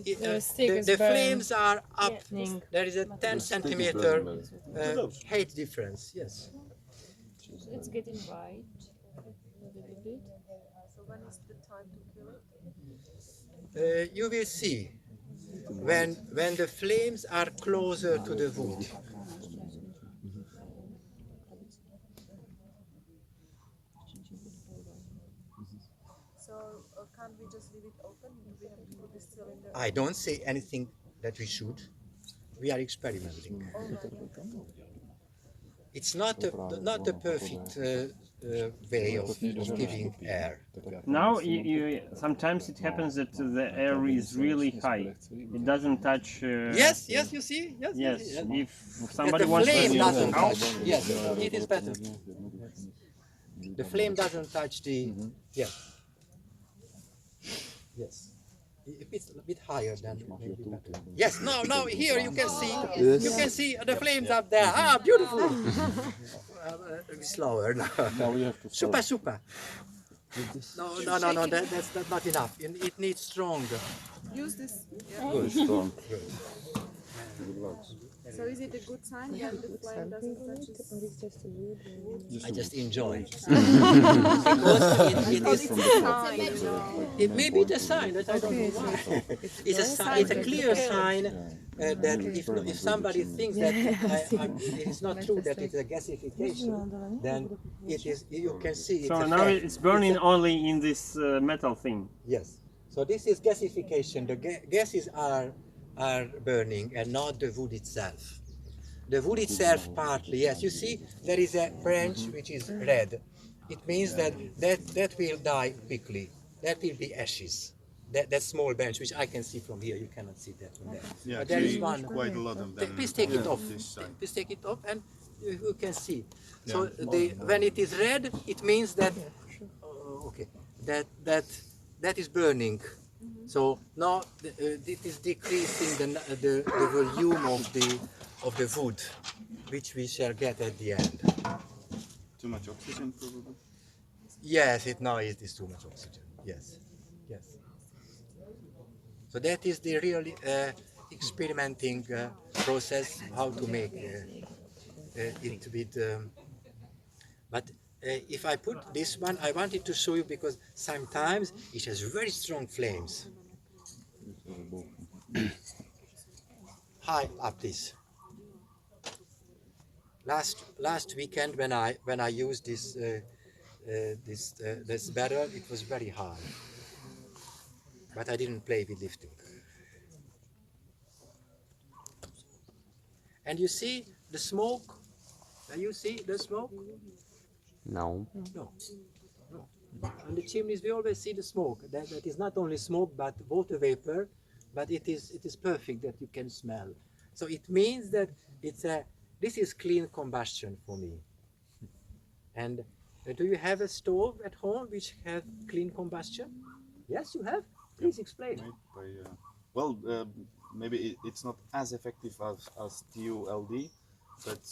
The flames are up. There is a 10 centimeter height difference. Yes. It's getting white a little bit. So when is the time to kill it? You will see when the flames are closer to the wood. So can't we just leave it open? We have to put this cylinder. I don't say anything that we should. We are experimenting. It's not a perfect way of giving air. Now, sometimes it happens that the air is really high. It doesn't touch. Yes, you see. Yes, if somebody the wants flame to doesn't touch. Yes, it is better. The flame doesn't touch the. Yes. If it's a bit higher, then maybe better. Yes. Now here you can see. Yes. You can see the flames up there. Ah, beautiful. Slower now. Now we have to Super. No. That's not enough. It needs stronger. Use this. Good, strong. So is it a good sign that the flame doesn't touch it? I just enjoy. Because it may be the sign that I don't know why. It's a clear sign that if somebody thinks that it is not true that it's a gasification, then it is. You can see. So now it's burning only in this metal thing. Yes. So this is gasification. The gases are burning and not the wood itself. The wood itself partly, yes. You see, there is a branch which is red. It means that will die quickly. That will be ashes. That small branch, which I can see from here, you cannot see that from there. Yeah, but there is one. Quite a lot of them. Please take it off. This side. Please take it off, and you can see. So when it is red, it means that that is burning. So now it is decreasing the volume of the wood, which we shall get at the end. Too much oxygen, probably. Yes, now it is too much oxygen. Yes. So that is the real experimenting process, how to make it with. But if I put this one, I wanted to show you because sometimes it has very strong flames. High up this. Last weekend when I used this barrel, it was very high, but I didn't play with lifting. And you see the smoke? You see the smoke? No. On the chimneys we always see the smoke. That is not only smoke but water vapor, but it is perfect that you can smell. So it means that this is clean combustion for me. And do you have a stove at home which has clean combustion? Yes, you have. Please explain. Maybe it's not as effective as TULD. But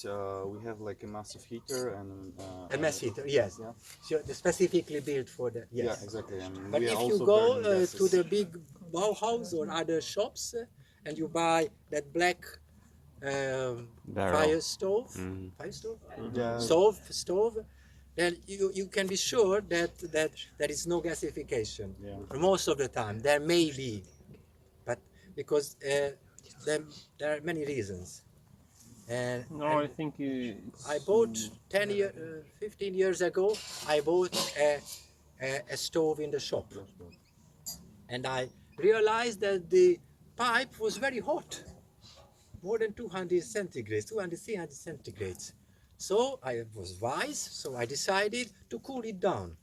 we have like a massive heater and a mass heater, yes. Yeah. So specifically built for that. Yes. Yeah, exactly. And but if you go to the big Bauhaus or other shops and you buy that black Barrel. fire stove, Mm. fire stove, Yeah. stove, then you can be sure that there is no gasification. Yeah. Most of the time, there may be, but because there are many reasons. And No, I think it's... I bought 15 years ago. I bought a stove in the shop, and I realized that the pipe was very hot, more than 200 centigrades, 200, 300 centigrades. So I was wise, so I decided to cool it down.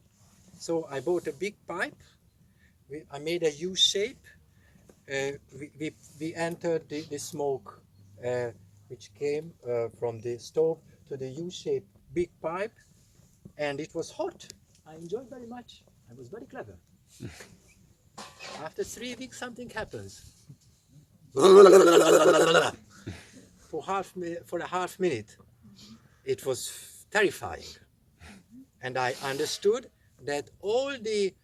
So I bought a big pipe, I made a U shape, we entered the smoke which came from the stove to the U-shaped big pipe, and it was hot. I enjoyed very much. I was very clever. After 3 weeks, something happens. For a half minute, it was terrifying, and I understood that all the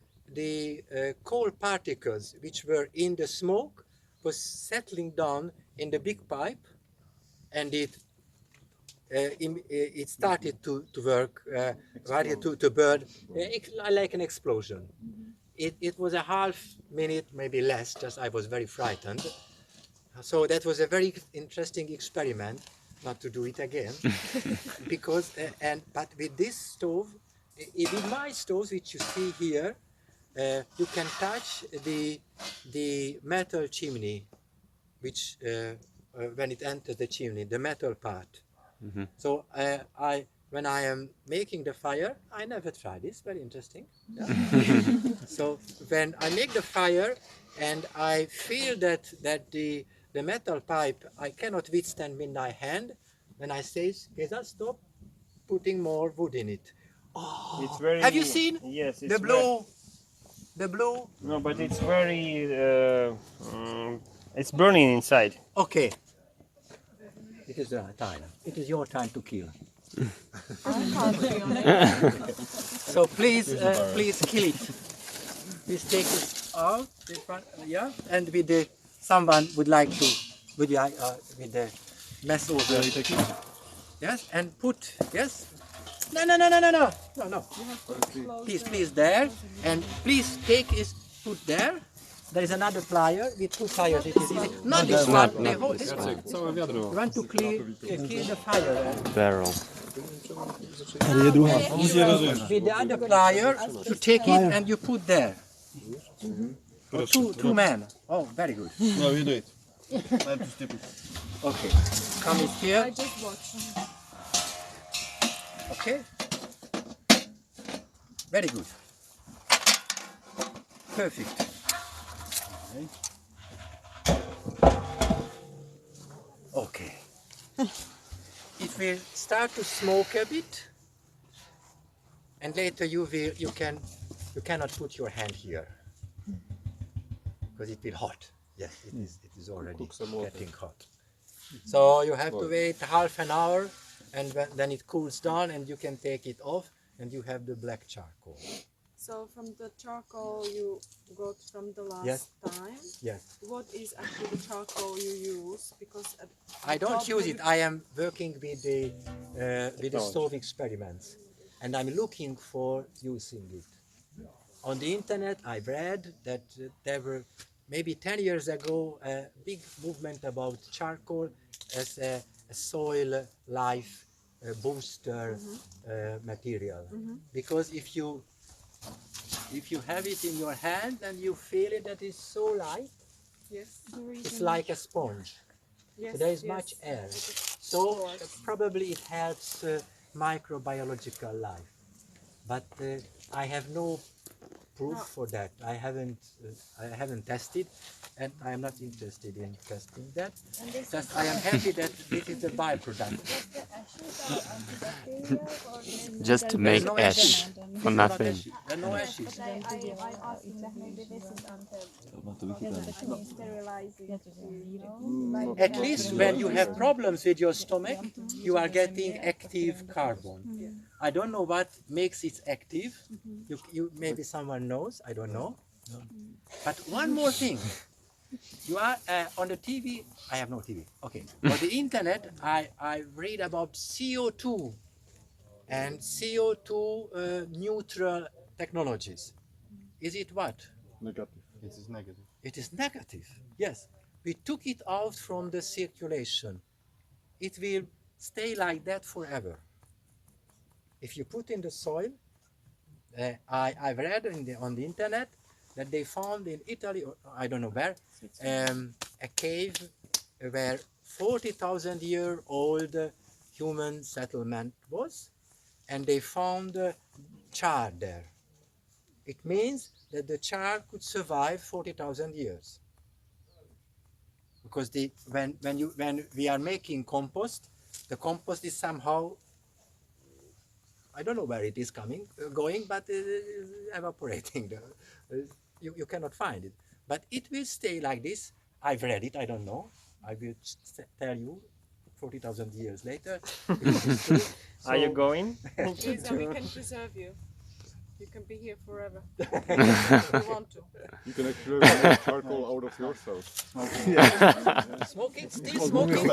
coal particles which were in the smoke was settling down in the big pipe, and it started to work, to burn like an explosion. It was a half minute, maybe less, just I was very frightened. So that was a very interesting experiment, not to do it again, because, but with this stove, with my stoves, which you see here, you can touch the metal chimney, which when it enters the chimney, the metal part. Mm-hmm. So when I am making the fire, I never tried this. Very interesting. Yeah. So when I make the fire and I feel that the metal pipe I cannot withstand with my hand, then I say, "Geza, stop putting more wood in it." Oh, it's very... have you seen? Yes, it's the blue? The blue? No, but it's very... it's burning inside. Okay. It is time. It is your time to kill. So please, please kill it. Please take it out. Yeah, and with the someone would like to with the mess over. Yes, and put yes. No. Please there, and please take it. Put there. There is another plier with 2 pliers. It is easy. Not this one. This one. You want to kill the fire. Barrel. With the other plier, you take it and you put there. Two men. Oh, very good. No, you do it. I have to step it. Okay. Come in here. I just watch. Okay. Very good. Perfect. Okay. It will start to smoke a bit, and later you cannot put your hand here because it will hot. Yes, it is already getting hot. So you have to wait half an hour, and then it cools down, and you can take it off, and you have the black charcoal. So from the charcoal you got from the last time, Yes. what is actually the charcoal you use? Because I don't use it. I am working with the stove experiments, and I'm looking for using it. On the internet, I read that there were maybe 10 years ago a big movement about charcoal as a soil life booster material, because if you have it in your hand and you feel it that is so light, it's like a sponge. So there is much air. So probably it helps microbiological life. But I have no proof for that. I haven't tested, and I am not interested in testing that. Just I am happy that this is a byproduct. Just to make ash for nothing. There are no ashes. At least when you have problems with your stomach, you are getting active carbon. I don't know what makes it active. Maybe someone knows. I don't know. But one more thing. You are on the TV. I have no TV. Okay. On the internet, I read about CO2 and CO2 neutral technologies. Is it what? Negative. It is negative. It is negative. Yes. We took it out from the circulation. It will stay like that forever. If you put in the soil, I've read on the internet that they found in Italy, or I don't know where, a cave where 40,000-year-old human settlement was, and they found char there. It means that the char could survive 40,000 years. Because when we are making compost, the compost is somehow, I don't know where it is going, but it is evaporating. You cannot find it. But it will stay like this. I've read it, I don't know. I will tell you 40,000 years later. Are you going? Please, and we can preserve you. You can be here forever. If you want to. You can actually make charcoal out of yourself. Smoking? Still smoking?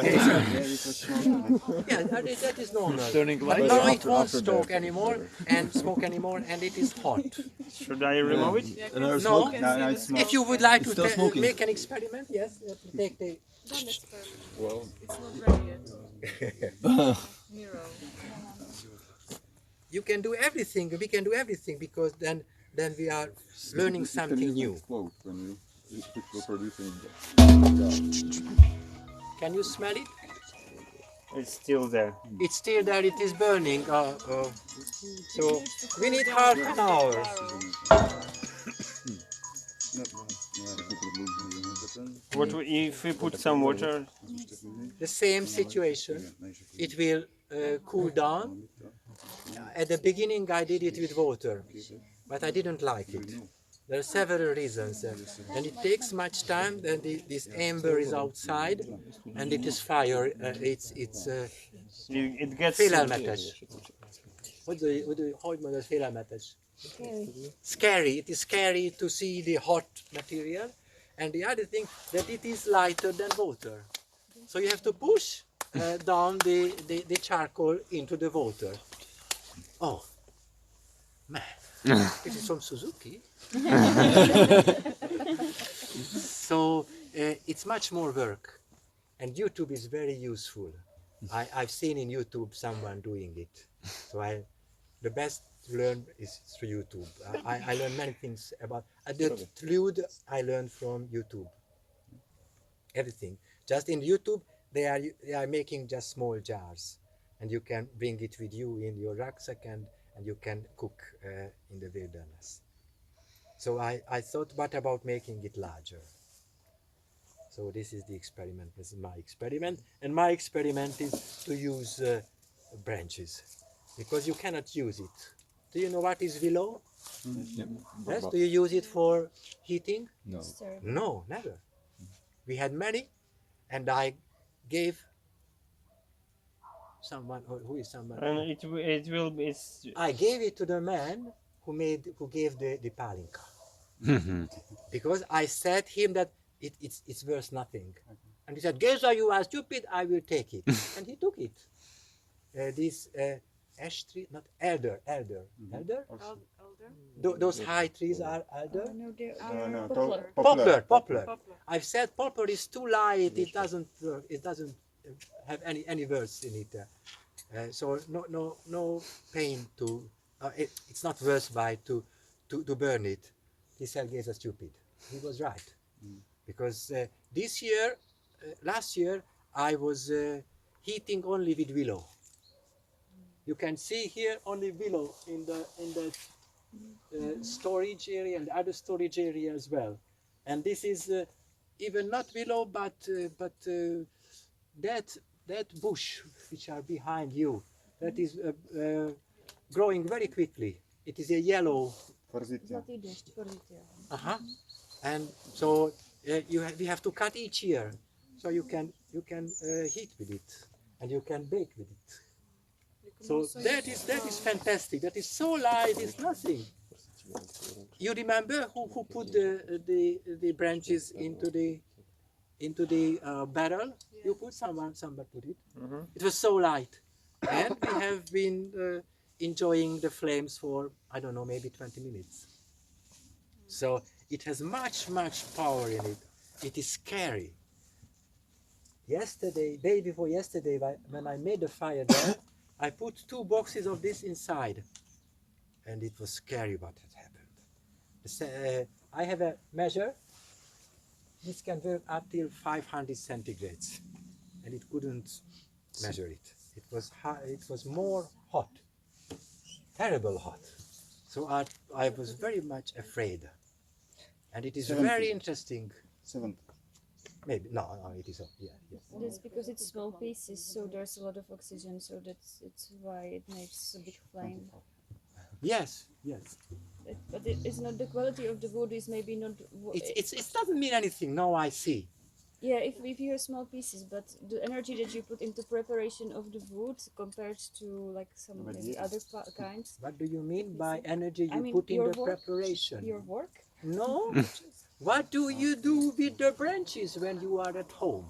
Yeah, that is normal. Turning But white. now it won't smoke anymore and smoke anymore, and it is hot. Should I remove it? No, if you would like still to smoking. make an experiment, yes, take the... Don't experiment. Well, It's not ready yet. Nero. You can do everything, we can do everything, because then we are learning something new. Explode when you are producing Can you smell it? It's still there. It's still there, it is burning. So we need half an hour. What if we put some water? The same situation. It will cool down. At the beginning I did it with water, but I didn't like it. There are several reasons, and it takes much time. Then this amber is outside, and it is fire. It gets félelmetes. Hogy mondod félelmetes? Scary. It is scary to see the hot material, and the other thing that it is lighter than water. So you have to push down the charcoal into the water. Oh, man, this is from Suzuki. So it's much more work, and YouTube is very useful. I've seen in YouTube someone doing it. So the best to learn is through YouTube. I learned many things about the fluid. I learned from YouTube. Everything. Just in YouTube, they are making just small jars. And you can bring it with you in your rucksack, and you can cook in the wilderness. So I thought, what about making it larger? So this is the experiment. This is my experiment. And my experiment is to use branches, because you cannot use it. Do you know what is willow? Yes? Do you use it for heating? No. No, never. We had many, and I gave someone, who is someone? And it will be. I gave it to the man who gave the palinka, because I said him that it's worth nothing, and he said, "Geza, you are stupid. I will take it," and he took it. This ash tree, not elder. Those high trees are elder. Poplar. I've said poplar is too light. It doesn't have any words in it. So no pain to. It's not worthwhile to burn it. He said, "Geza, stupid." He was right, because last year I was heating only with willow. You can see here only willow in the storage area and the other storage area as well. And this is even not willow, but that bush which are behind you, that is growing very quickly. It is a yellow. And so we have to cut each year, so you can heat with it, and you can bake with it. So that is fantastic. That is so light. It's nothing. You remember who put the branches into the into the barrel. You put someone put it. It was so light, and we have been enjoying the flames for, I don't know, maybe 20 minutes. So it has much power in it. It is scary. Yesterday, day before yesterday, when I made the fire there, I put 2 boxes of this inside, and it was scary what had happened. I have a measure. This can work up till 500 centigrades, and it couldn't measure it. It was high, it was more hot, terrible hot. So I was very much afraid, and it is 70. very interesting. 70. Maybe no, it is yeah. Yes. That's because it's small pieces, so there's a lot of oxygen, so it's why it makes a big flame. Yes. But it's not the quality of the wood is maybe not. It doesn't mean anything. No, I see. Yeah, if you have small pieces, but the energy that you put into preparation of the wood compared to like some maybe other kinds. What do you mean by energy you I mean, put in your the work, preparation? Your work? No. What do you do with the branches when you are at home?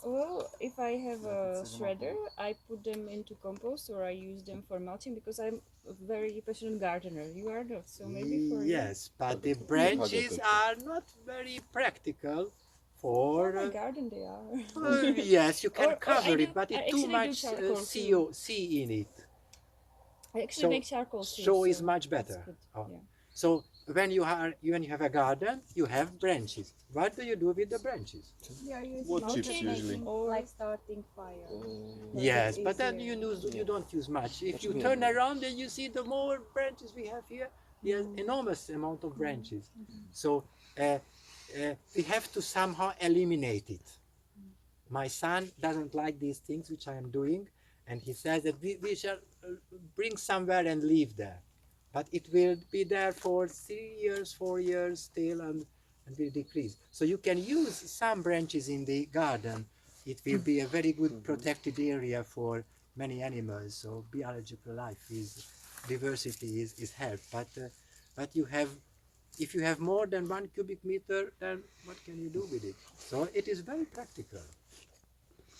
Well, if I have a shredder, I put them into compost or I use them for mulching because I'm a very passionate gardener. You are not, so maybe for yes, but the branches are not very practical for. my garden they are. Yes, you can cover it, but I it's too much CO in it. I actually make charcoal too. So is much better. Yeah. So when you have a garden, you have branches. What do you do with the branches? Yeah, Wood chips usually. Or like starting fire. Yes, but then you don't use much. If you turn around and you see the more branches we have here, there's enormous amount of branches. So we have to somehow eliminate it. My son doesn't like these things which I am doing, and he says that we shall bring somewhere and leave there. But it will be there for 3 years, 4 years still, and will decrease. So you can use some branches in the garden. It will be a very good protected area for many animals. So biological life diversity is helped. But if you have more than 1 cubic meter, then what can you do with it? So it is very practical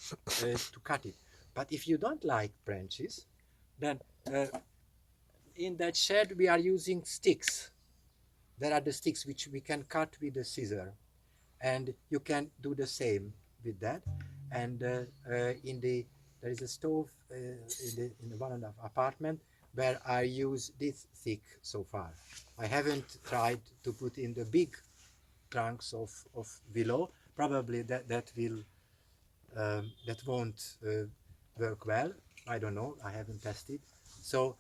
to cut it. But if you don't like branches, then in that shed we are using sticks. There are the sticks which we can cut with a scissor, and you can do the same with that. And there is a stove in one of the apartment where I use this thick so far. I haven't tried to put in the big trunks of willow. Probably that won't work well. I don't know. I haven't tested. So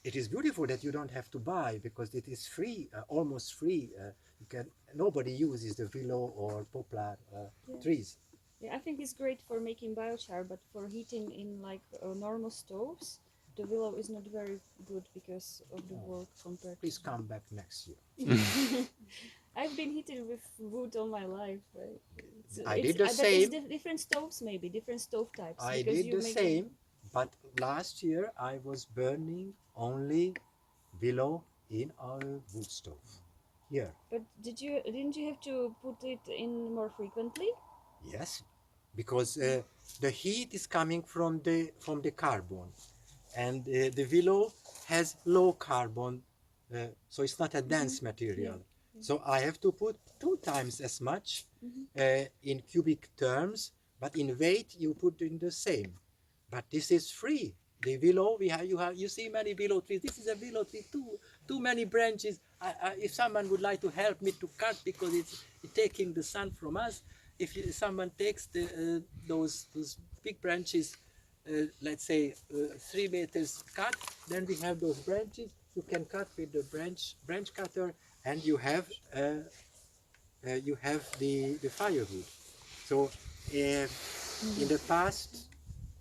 it is beautiful that you don't have to buy because it is free, almost free. Nobody uses the willow or poplar trees. Yeah, I think it's great for making biochar, but for heating in like normal stoves, the willow is not very good because of the work compared. Please come back next year. I've been heated with wood all my life. Right? I did the same. It's different stoves, maybe different stove types. I did the same, but last year I was burning only willow in our wood stove here. But didn't you have to put it in more frequently? Yes, because the heat is coming from the carbon, and the willow has low carbon, so it's not a dense material. Yeah. So I have to put 2 times as much in cubic terms, but in weight you put in the same. But this is free. The willow, you see many willow trees. This is a willow tree, too many branches. If someone would like to help me to cut, because it's taking the sun from us, if someone takes those big branches, let's say 3 meters cut, then we have those branches. You can cut with the branch cutter, and you have the firewood. So in the past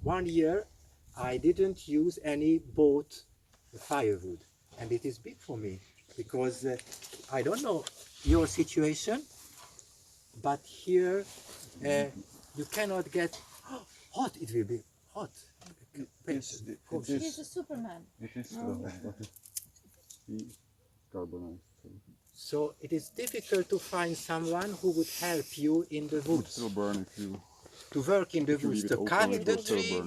1 year, I didn't use any bought firewood, and it is big for me because I don't know your situation, but here you cannot get hot. It will be hot. He's a Superman. It is. carbonized. So it is difficult to find someone who would help you in the woods. Still burn if you to work in the woods, to cut the tree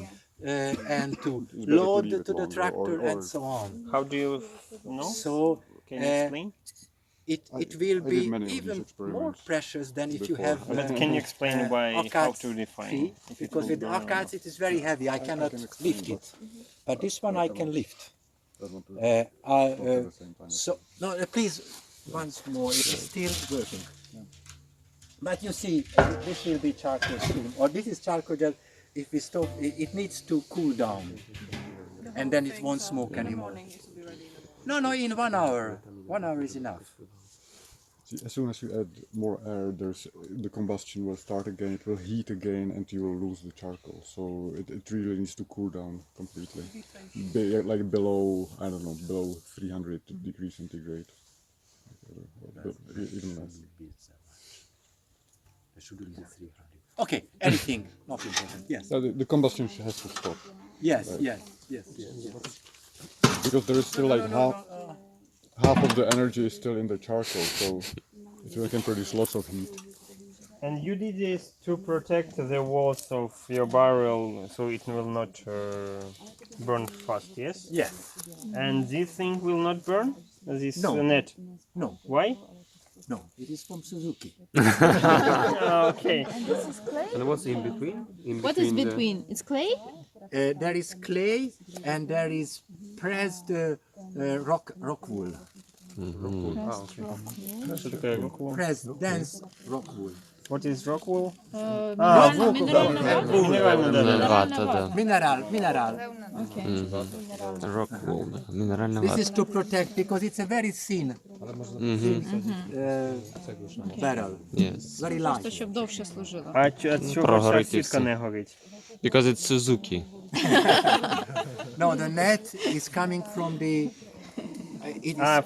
and to it's better to load leave it to the longer, tractor or and so on. How do you know? So can you explain? It will I be did many of these even more experiments precious than if you before. have. But can you explain why how Akats to define? tree, because with Akats it is very heavy. I cannot lift it, but this one I can lift. So no, please once more. It is still working. But you see, this will be charcoal soon, or this is charcoal gel. If we stop, it needs to cool down, and then it won't smoke anymore. No, in 1 hour. 1 hour is enough. See, as soon as you add more air, the combustion will start again. It will heat again, and you will lose the charcoal. So it really needs to cool down completely, like below, I don't know, below 300 degrees centigrade, even less. Okay, anything, not important. Yes. The combustion has to stop. Yes, right? yes. Because there is still like half of the energy is still in the charcoal, so it can produce lots of heat. And you did this to protect the walls of your barrel, so it will not burn fast, yes? Yes. And this thing will not burn? This net? No. Why? No, it is from Suzuki. Okay. And this is clay? And what's in between? What is between? It's clay? There is clay and there is pressed rock wool. Pressed dense rock wool. What is rock wool? Mineral. Okay. Rock wool. Mineralna This wata. is to protect because it's a very thin barrel. Yes. Very light. Просто щоб довше служило. А чого ця сітка не горить? Because it's Suzuki. No, the net is coming from the.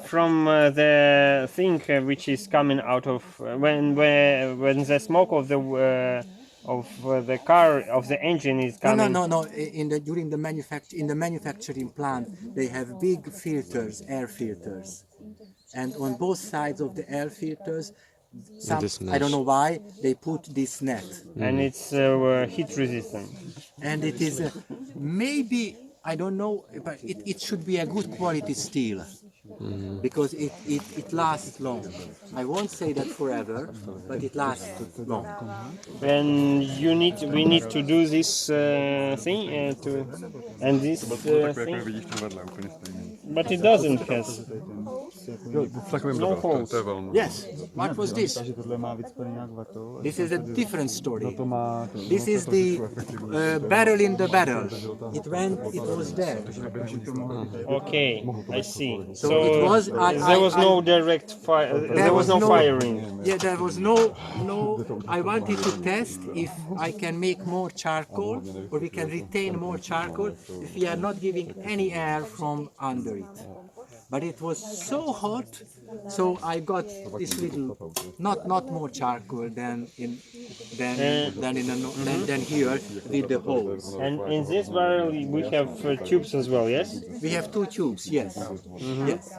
From the thing which is coming out of when the smoke of the car of the engine is coming. No. During the manufacturing plant, they have big filters, air filters, and on both sides of the air filters, I don't know why they put this net. And it's heat resistant. And it is maybe, I don't know, but it should be a good quality steel. Because it lasts long. I won't say that forever, but it lasts long. And we need to do this thing and this thing. But it doesn't have no holes. Yes. What was this? This is a different story. This is the barrel in the barrel. It was there. Okay, I see. So it was. There was no direct fire. There was no firing. Yeah, there was no. I wanted to test if I can make more charcoal, or we can retain more charcoal if we are not giving any air from under it. But it was so hot, so I got this little, not more charcoal than here with the holes. And in this barrel we have tubes as well, yes? We have 2 tubes, yes. Yes.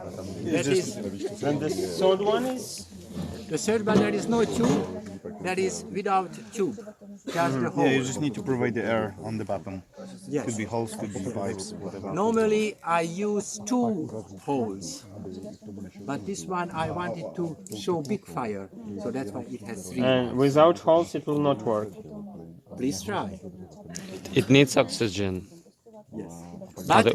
And the third one is? The third one, there is no tube. That is without tube. Just the hole. Yeah, you just need to provide the air on the bottom. Yes. Could be holes, could be pipes, whatever. Normally I use 2 holes, but this one I wanted to show big fire, so that's why it has 3. And without holes it will not work. Please try. It needs oxygen. Yes. But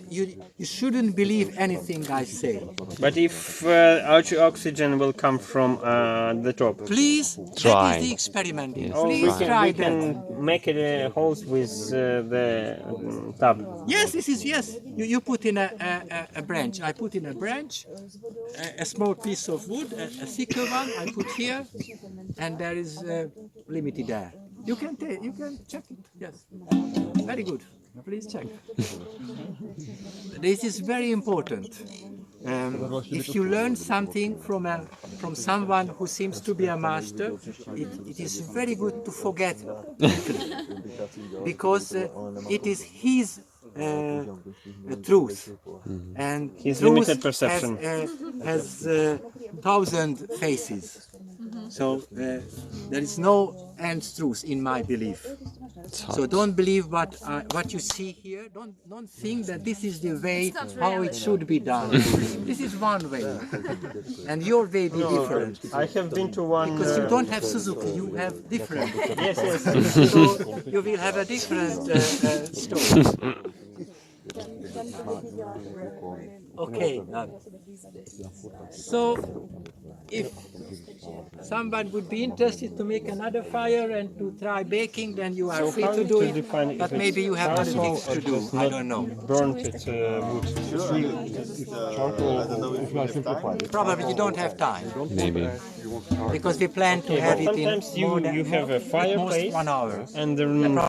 you shouldn't believe anything I say. But if oxygen will come from the top. Please try. That is the experiment. Yes. Please try we can make it holes with the tub. Yes, this is yes. You put in a branch. I put in a branch, a small piece of wood, a thicker one. I put here, and there is limited air. You can check it. Yes, very good. Please check. This is very important. If you learn something from someone who seems to be a master, it is very good to forget quickly, because it is his truth, and His truth limited perception. has 1,000 faces. So there is no end truth in my belief. So don't believe what you see here. Don't think that this is the way how it should be done. This is one way, and your way be different. I have been to one. Because you don't have Suzuki, you have different. Yes, yes. So you will have a different story. Okay. So if someone would be interested to make another fire and to try baking, then you are free to do it. But maybe you have other things to do. I don't know. Burnt it wood. Probably you don't have time. Maybe. Because we plan to have it in Sometimes you have a at most fireplace 1 hour. and